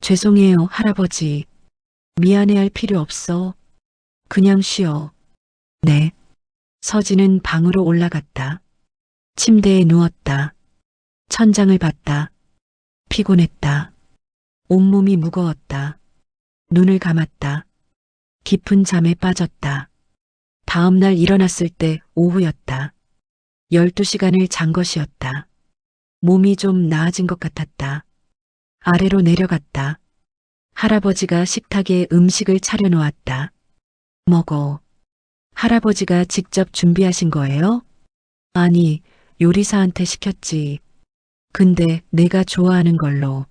B: 죄송해요, 할아버지. 미안해할 필요 없어. 그냥 쉬어. 네. 서진은 방으로 올라갔다. 침대에 누웠다. 천장을 봤다. 피곤했다. 온몸이 무거웠다. 눈을 감았다. 깊은 잠에 빠졌다. 다음 날 일어났을 때 오후였다. 12시간을 잔 것이었다. 몸이 좀 나아진 것 같았다. 아래로 내려갔다. 할아버지가 식탁에 음식을 차려놓았다. 먹어. 할아버지가 직접 준비하신 거예요? 아니, 요리사한테 시켰지. 근데 내가 좋아하는 걸로.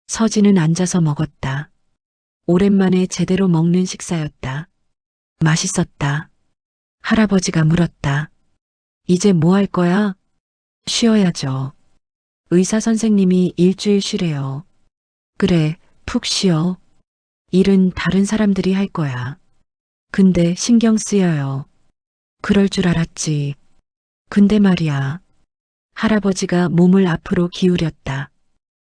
B: 서진은 앉아서 먹었다. 오랜만에 제대로 먹는 식사였다. 맛있었다. 할아버지가 물었다. 이제 뭐 할 거야? 쉬어야죠. 의사 선생님이 일주일 쉬래요. 그래, 푹 쉬어. 일은 다른 사람들이 할 거야. 근데 신경 쓰여요. 그럴 줄 알았지. 근데 말이야. 할아버지가 몸을 앞으로 기울였다.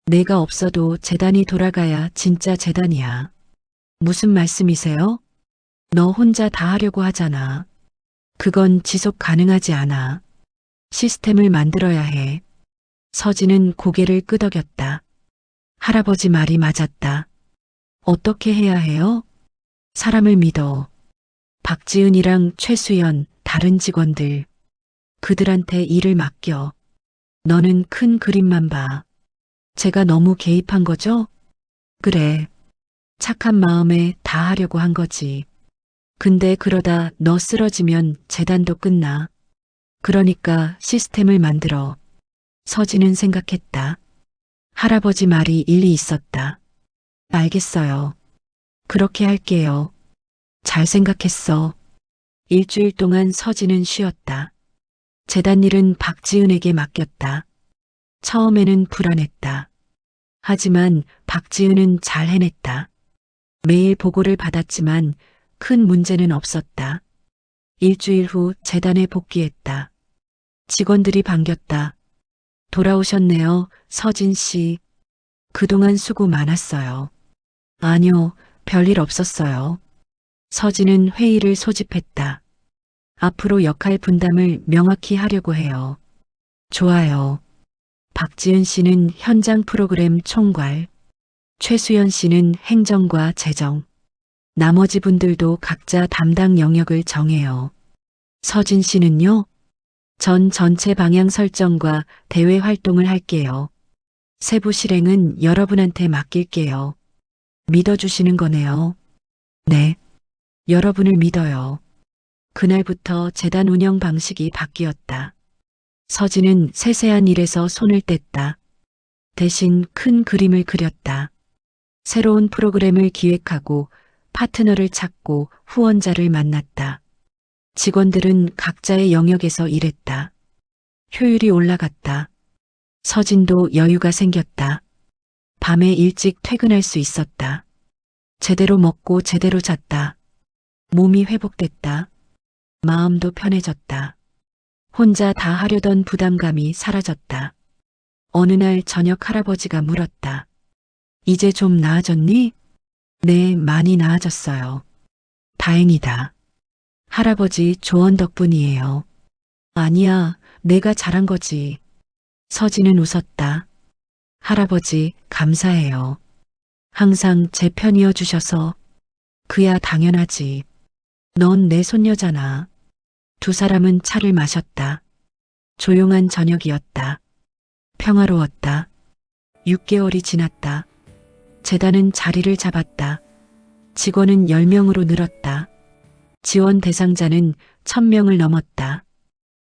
B: 내가 없어도 재단이 돌아가야 진짜 재단이야. 무슨 말씀이세요? 너 혼자 다 하려고 하잖아. 그건 지속 가능하지 않아. 시스템을 만들어야 해. 서진은 고개를 끄덕였다. 할아버지 말이 맞았다. 어떻게 해야 해요? 사람을 믿어. 박지은이랑 최수연, 다른 직원들. 그들한테 일을 맡겨. 너는 큰 그림만 봐. 제가 너무 개입한 거죠? 그래. 착한 마음에 다 하려고 한 거지. 근데 그러다 너 쓰러지면 재단도 끝나. 그러니까 시스템을 만들어. 서진은 생각했다. 할아버지 말이 일리 있었다. 알겠어요. 그렇게 할게요. 잘 생각했어. 일주일 동안 서진은 쉬었다. 재단 일은 박지은에게 맡겼다. 처음에는 불안했다. 하지만 박지은은 잘 해냈다. 매일 보고를 받았지만 큰 문제는 없었다. 일주일 후 재단에 복귀했다. 직원들이 반겼다. 돌아오셨네요, 서진 씨. 그동안 수고 많았어요. 아니요, 별일 없었어요. 서진은 회의를 소집했다. 앞으로 역할 분담을 명확히 하려고 해요. 좋아요. 박지은 씨는 현장 프로그램 총괄, 최수연 씨는 행정과 재정, 나머지 분들도 각자 담당 영역을 정해요. 서진 씨는요? 전 전체 방향 설정과 대외 활동을 할게요. 세부 실행은 여러분한테 맡길게요. 믿어주시는 거네요. 네. 여러분을 믿어요. 그날부터 재단 운영 방식이 바뀌었다. 서진은 세세한 일에서 손을 뗐다. 대신 큰 그림을 그렸다. 새로운 프로그램을 기획하고 파트너를 찾고 후원자를 만났다. 직원들은 각자의 영역에서 일했다. 효율이 올라갔다. 서진도 여유가 생겼다. 밤에 일찍 퇴근할 수 있었다. 제대로 먹고 제대로 잤다. 몸이 회복됐다. 마음도 편해졌다. 혼자 다 하려던 부담감이 사라졌다. 어느 날 저녁 할아버지가 물었다. 이제 좀 나아졌니? 네, 많이 나아졌어요. 다행이다. 할아버지 조언 덕분이에요. 아니야, 내가 잘한 거지. 서진은 웃었다. 할아버지, 감사해요. 항상 제 편이어 주셔서. 그야 당연하지. 넌 내 손녀잖아. 두 사람은 차를 마셨다. 조용한 저녁이었다. 평화로웠다. 6개월이 지났다. 재단은 자리를 잡았다. 직원은 10명으로 늘었다. 지원 대상자는 1000명을 넘었다.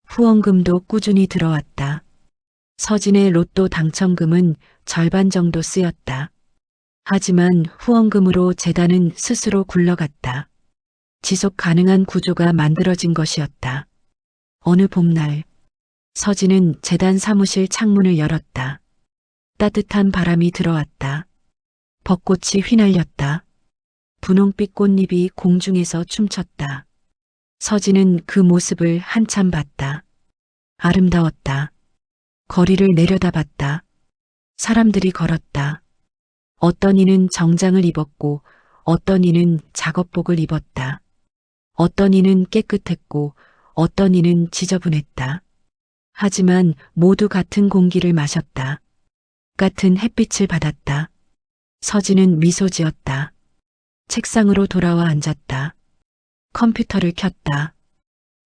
B: 후원금도 꾸준히 들어왔다. 서진의 로또 당첨금은 절반 정도 쓰였다. 하지만 후원금으로 재단은 스스로 굴러갔다. 지속 가능한 구조가 만들어진 것이었다. 어느 봄날, 서진은 재단 사무실 창문을 열었다. 따뜻한 바람이 들어왔다. 벚꽃이 휘날렸다. 분홍빛 꽃잎이 공중에서 춤췄다. 서진은 그 모습을 한참 봤다. 아름다웠다. 거리를 내려다봤다. 사람들이 걸었다. 어떤 이는 정장을 입었고 어떤 이는 작업복을 입었다. 어떤 이는 깨끗했고 어떤 이는 지저분했다. 하지만 모두 같은 공기를 마셨다. 같은 햇빛을 받았다. 서진은 미소 지었다. 책상으로 돌아와 앉았다. 컴퓨터를 켰다.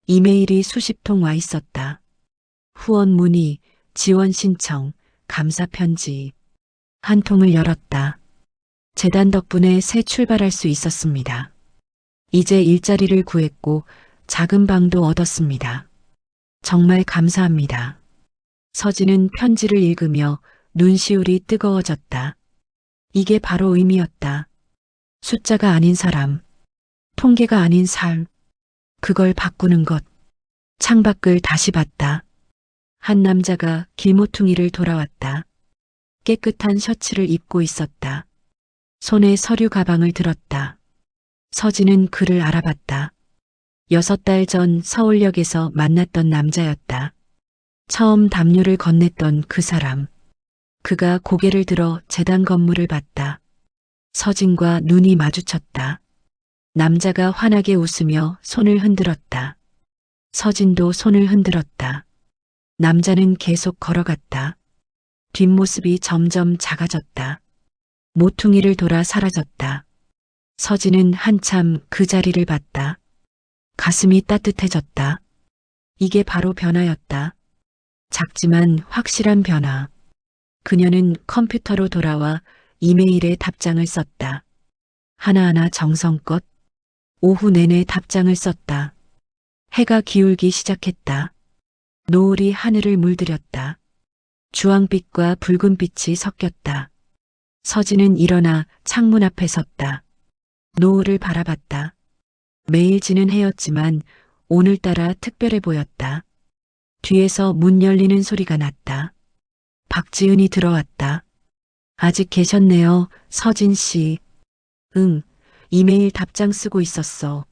B: 이메일이 수십 통 와 있었다. 후원 문의, 지원 신청, 감사 편지. 한 통을 열었다. 재단 덕분에 새 출발할 수 있었습니다. 이제 일자리를 구했고 작은 방도 얻었습니다. 정말 감사합니다. 서진은 편지를 읽으며 눈시울이 뜨거워졌다. 이게 바로 의미였다. 숫자가 아닌 사람, 통계가 아닌 삶, 그걸 바꾸는 것. 창밖을 다시 봤다. 한 남자가 길모퉁이를 돌아왔다. 깨끗한 셔츠를 입고 있었다. 손에 서류 가방을 들었다. 서진은 그를 알아봤다. 6달 전 서울역에서 만났던 남자였다. 처음 담요를 건넸던 그 사람. 그가 고개를 들어 재단 건물을 봤다. 서진과 눈이 마주쳤다. 남자가 환하게 웃으며 손을 흔들었다. 서진도 손을 흔들었다. 남자는 계속 걸어갔다. 뒷모습이 점점 작아졌다. 모퉁이를 돌아 사라졌다. 서진은 한참 그 자리를 봤다. 가슴이 따뜻해졌다. 이게 바로 변화였다. 작지만 확실한 변화. 그녀는 컴퓨터로 돌아와 이메일에 답장을 썼다. 하나하나 정성껏 오후 내내 답장을 썼다. 해가 기울기 시작했다. 노을이 하늘을 물들였다. 주황빛과 붉은빛이 섞였다. 서진은 일어나 창문 앞에 섰다. 노을을 바라봤다. 매일 지는 해였지만 오늘따라 특별해 보였다. 뒤에서 문 열리는 소리가 났다. 박지은이 들어왔다. 아직 계셨네요, 서진 씨. 응, 이메일 답장 쓰고 있었어.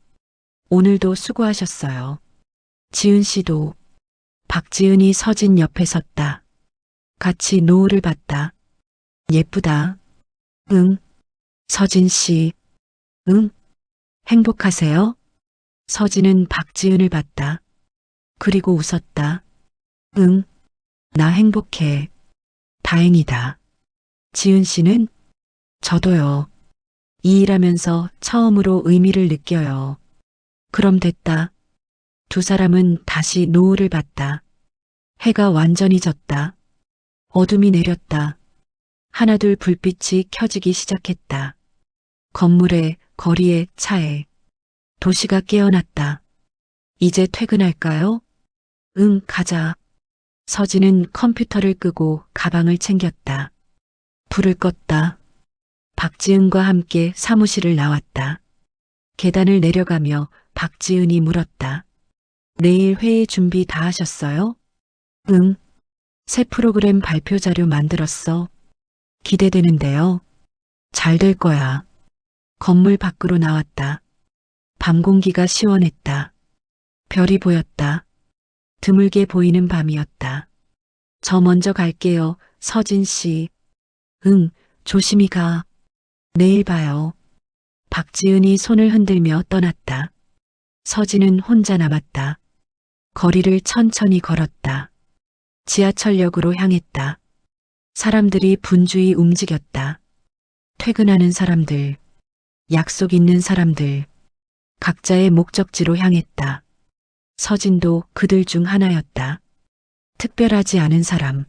B: 오늘도 수고하셨어요. 지은 씨도. 박지은이 서진 옆에 섰다. 같이 노을을 봤다. 예쁘다. 응. 서진 씨. 응. 행복하세요? 서진은 박지은을 봤다. 그리고 웃었다. 응. 나 행복해. 다행이다. 지은 씨는? 저도요. 이 일하면서 처음으로 의미를 느껴요. 그럼 됐다. 두 사람은 다시 노을을 봤다. 해가 완전히 졌다. 어둠이 내렸다. 하나둘 불빛이 켜지기 시작했다. 건물에, 거리에, 차에. 도시가 깨어났다. 이제 퇴근할까요? 응, 가자. 서진은 컴퓨터를 끄고 가방을 챙겼다. 불을 껐다. 박지은과 함께 사무실을 나왔다. 계단을 내려가며 박지은이 물었다. 내일 회의 준비 다 하셨어요? 응. 새 프로그램 발표 자료 만들었어. 기대되는데요. 잘 될 거야. 건물 밖으로 나왔다. 밤 공기가 시원했다. 별이 보였다. 드물게 보이는 밤이었다. 저 먼저 갈게요, 서진 씨. 응, 조심히 가. 내일 봐요. 박지은이 손을 흔들며 떠났다. 서진은 혼자 남았다. 거리를 천천히 걸었다. 지하철역으로 향했다. 사람들이 분주히 움직였다. 퇴근하는 사람들, 약속 있는 사람들, 각자의 목적지로 향했다. 서진도 그들 중 하나였다. 특별하지 않은 사람,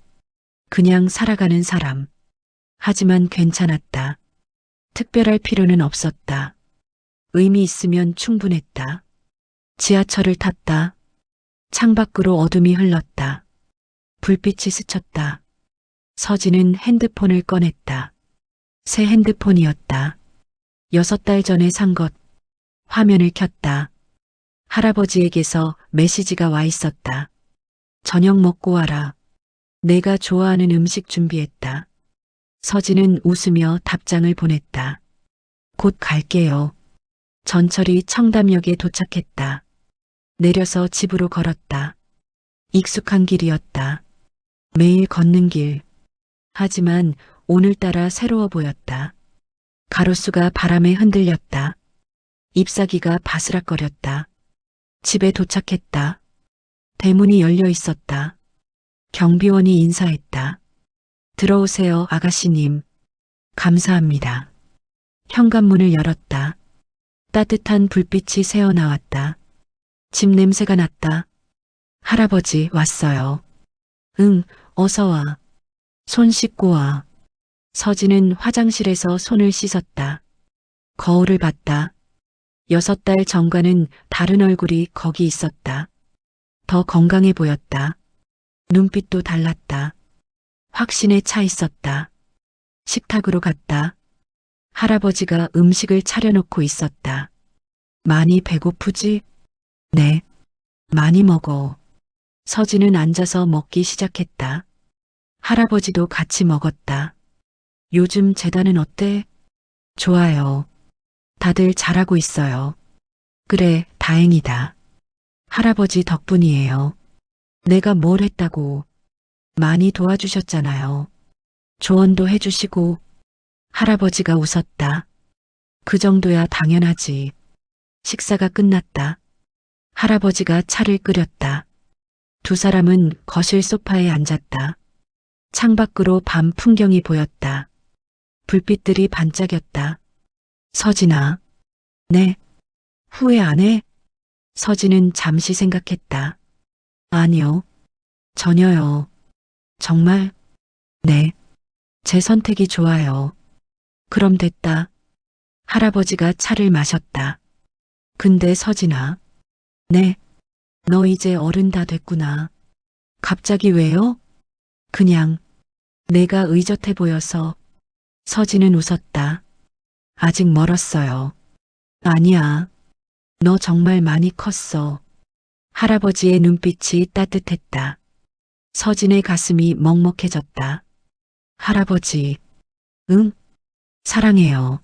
B: 그냥 살아가는 사람. 하지만 괜찮았다. 특별할 필요는 없었다. 의미 있으면 충분했다. 지하철을 탔다. 창밖으로 어둠이 흘렀다. 불빛이 스쳤다. 서진은 핸드폰을 꺼냈다. 새 핸드폰이었다. 6달 전에 산 것. 화면을 켰다. 할아버지에게서 메시지가 와 있었다. 저녁 먹고 와라. 내가 좋아하는 음식 준비했다. 서진은 웃으며 답장을 보냈다. 곧 갈게요. 전철이 청담역에 도착했다. 내려서 집으로 걸었다. 익숙한 길이었다. 매일 걷는 길. 하지만 오늘따라 새로워 보였다. 가로수가 바람에 흔들렸다. 잎사귀가 바스락거렸다. 집에 도착했다. 대문이 열려 있었다. 경비원이 인사했다. 들어오세요, 아가씨님. 감사합니다. 현관문을 열었다. 따뜻한 불빛이 새어나왔다. 집 냄새가 났다. 할아버지 왔어요. 응, 어서 와. 손 씻고 와. 서진은 화장실에서 손을 씻었다. 거울을 봤다. 6달 전과는 다른 얼굴이 거기 있었다. 더 건강해 보였다. 눈빛도 달랐다. 확신에 차 있었다. 식탁으로 갔다. 할아버지가 음식을 차려놓고 있었다. 많이 배고프지? 네. 많이 먹어. 서진은 앉아서 먹기 시작했다. 할아버지도 같이 먹었다. 요즘 재단은 어때? 좋아요. 다들 잘하고 있어요. 그래, 다행이다. 할아버지 덕분이에요. 내가 뭘 했다고. 많이 도와주셨잖아요. 조언도 해주시고. 할아버지가 웃었다. 그 정도야 당연하지. 식사가 끝났다. 할아버지가 차를 끓였다. 두 사람은 거실 소파에 앉았다. 창밖으로 밤 풍경이 보였다. 불빛들이 반짝였다. 서진아. 네. 후회 안 해? 서진은 잠시 생각했다. 아니요. 전혀요. 정말? 네. 제 선택이 좋아요. 그럼 됐다. 할아버지가 차를 마셨다. 근데 서진아. 네. 너 이제 어른 다 됐구나. 갑자기 왜요? 그냥 내가 의젓해 보여서. 서진은 웃었다. 아직 멀었어요. 아니야. 너 정말 많이 컸어. 할아버지의 눈빛이 따뜻했다. 서진의 가슴이 먹먹해졌다. 할아버지. 응? 사랑해요.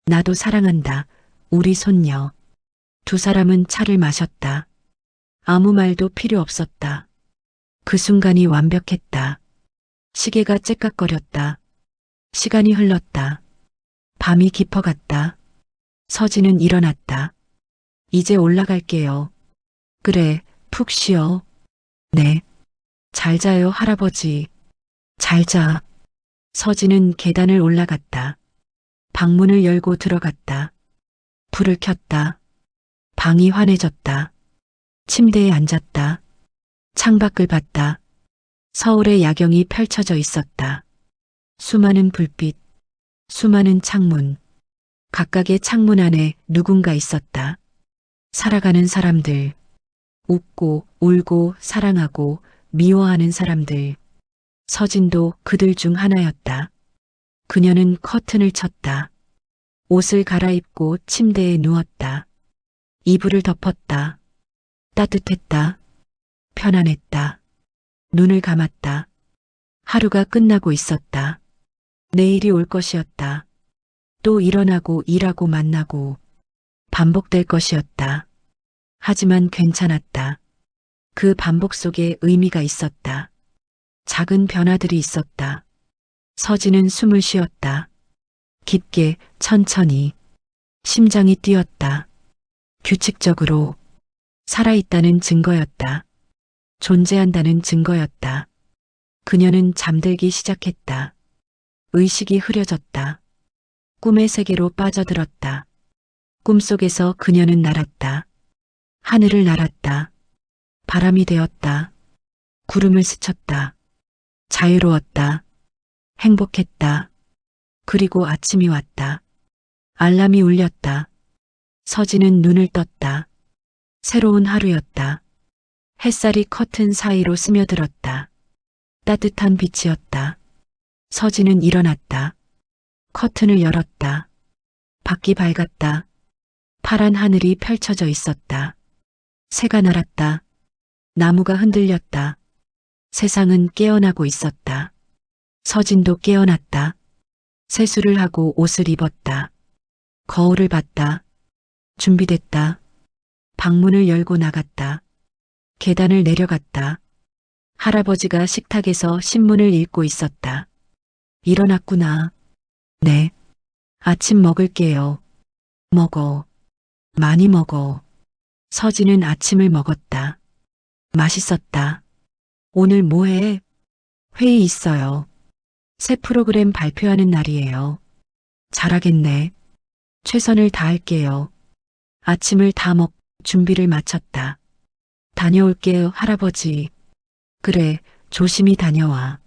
B: 나도 사랑한다. 우리 손녀. 두 사람은 차를 마셨다. 아무 말도 필요 없었다. 그 순간이 완벽했다. 시계가 째깍거렸다. 시간이 흘렀다. 밤이 깊어갔다. 서진은 일어났다. 이제 올라갈게요. 그래, 푹 쉬어. 네. 잘 자요, 할아버지. 잘 자. 서진은 계단을 올라갔다. 방문을 열고 들어갔다. 불을 켰다. 방이 환해졌다. 침대에 앉았다. 창밖을 봤다. 서울의 야경이 펼쳐져 있었다. 수많은 불빛, 수많은 창문. 각각의 창문 안에 누군가 있었다. 살아가는 사람들. 웃고, 울고, 사랑하고, 미워하는 사람들. 서진도 그들 중 하나였다. 그녀는 커튼을 쳤다. 옷을 갈아입고 침대에 누웠다. 이불을 덮었다. 따뜻했다. 편안했다. 눈을 감았다. 하루가 끝나고 있었다. 내일이 올 것이었다. 또 일어나고 일하고 만나고 반복될 것이었다. 하지만 괜찮았다. 그 반복 속에 의미가 있었다. 작은 변화들이 있었다. 서진은 숨을 쉬었다. 깊게, 천천히. 심장이 뛰었다. 규칙적으로. 살아있다는 증거였다. 존재한다는 증거였다. 그녀는 잠들기 시작했다. 의식이 흐려졌다. 꿈의 세계로 빠져들었다. 꿈속에서 그녀는 날았다. 하늘을 날았다. 바람이 되었다. 구름을 스쳤다. 자유로웠다. 행복했다. 그리고 아침이 왔다. 알람이 울렸다. 서진은 눈을 떴다. 새로운 하루였다. 햇살이 커튼 사이로 스며들었다. 따뜻한 빛이었다. 서진은 일어났다. 커튼을 열었다. 밖이 밝았다. 파란 하늘이 펼쳐져 있었다. 새가 날았다. 나무가 흔들렸다. 세상은 깨어나고 있었다. 서진도 깨어났다. 세수를 하고 옷을 입었다. 거울을 봤다. 준비됐다. 방문을 열고 나갔다. 계단을 내려갔다. 할아버지가 식탁에서 신문을 읽고 있었다. 일어났구나. 네. 아침 먹을게요. 먹어. 많이 먹어. 서진은 아침을 먹었다. 맛있었다. 오늘 뭐 해? 회의 있어요. 새 프로그램 발표하는 날이에요. 잘하겠네. 최선을 다할게요. 아침을 다 먹, 준비를 마쳤다. 다녀올게요, 할아버지. 그래, 조심히 다녀와.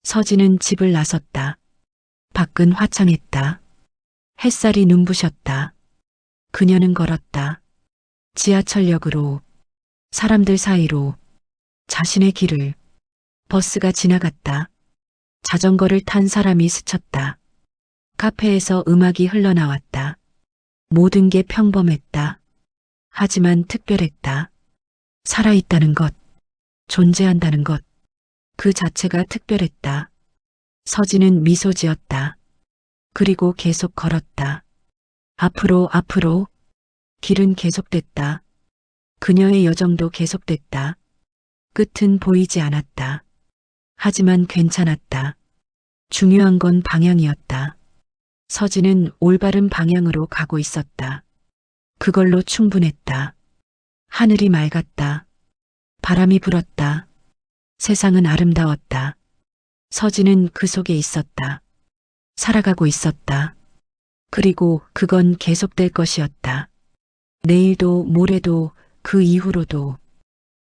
B: 서진은 집을 나섰다. 밖은 화창했다. 햇살이 눈부셨다. 그녀는 걸었다. 지하철역으로, 사람들 사이로, 자신의 길을. 버스가 지나갔다. 자전거를 탄 사람이 스쳤다. 카페에서 음악이 흘러나왔다. 모든 게 평범했다. 하지만 특별했다. 살아있다는 것, 존재한다는 것, 그 자체가 특별했다. 서진은 미소 지었다. 그리고 계속 걸었다. 앞으로, 앞으로. 길은 계속됐다. 그녀의 여정도 계속됐다. 끝은 보이지 않았다. 하지만 괜찮았다. 중요한 건 방향이었다. 서진은 올바른 방향으로 가고 있었다. 그걸로 충분했다. 하늘이 맑았다. 바람이 불었다. 세상은 아름다웠다. 서진은 그 속에 있었다. 살아가고 있었다. 그리고 그건 계속될 것이었다. 내일도 모레도 그 이후로도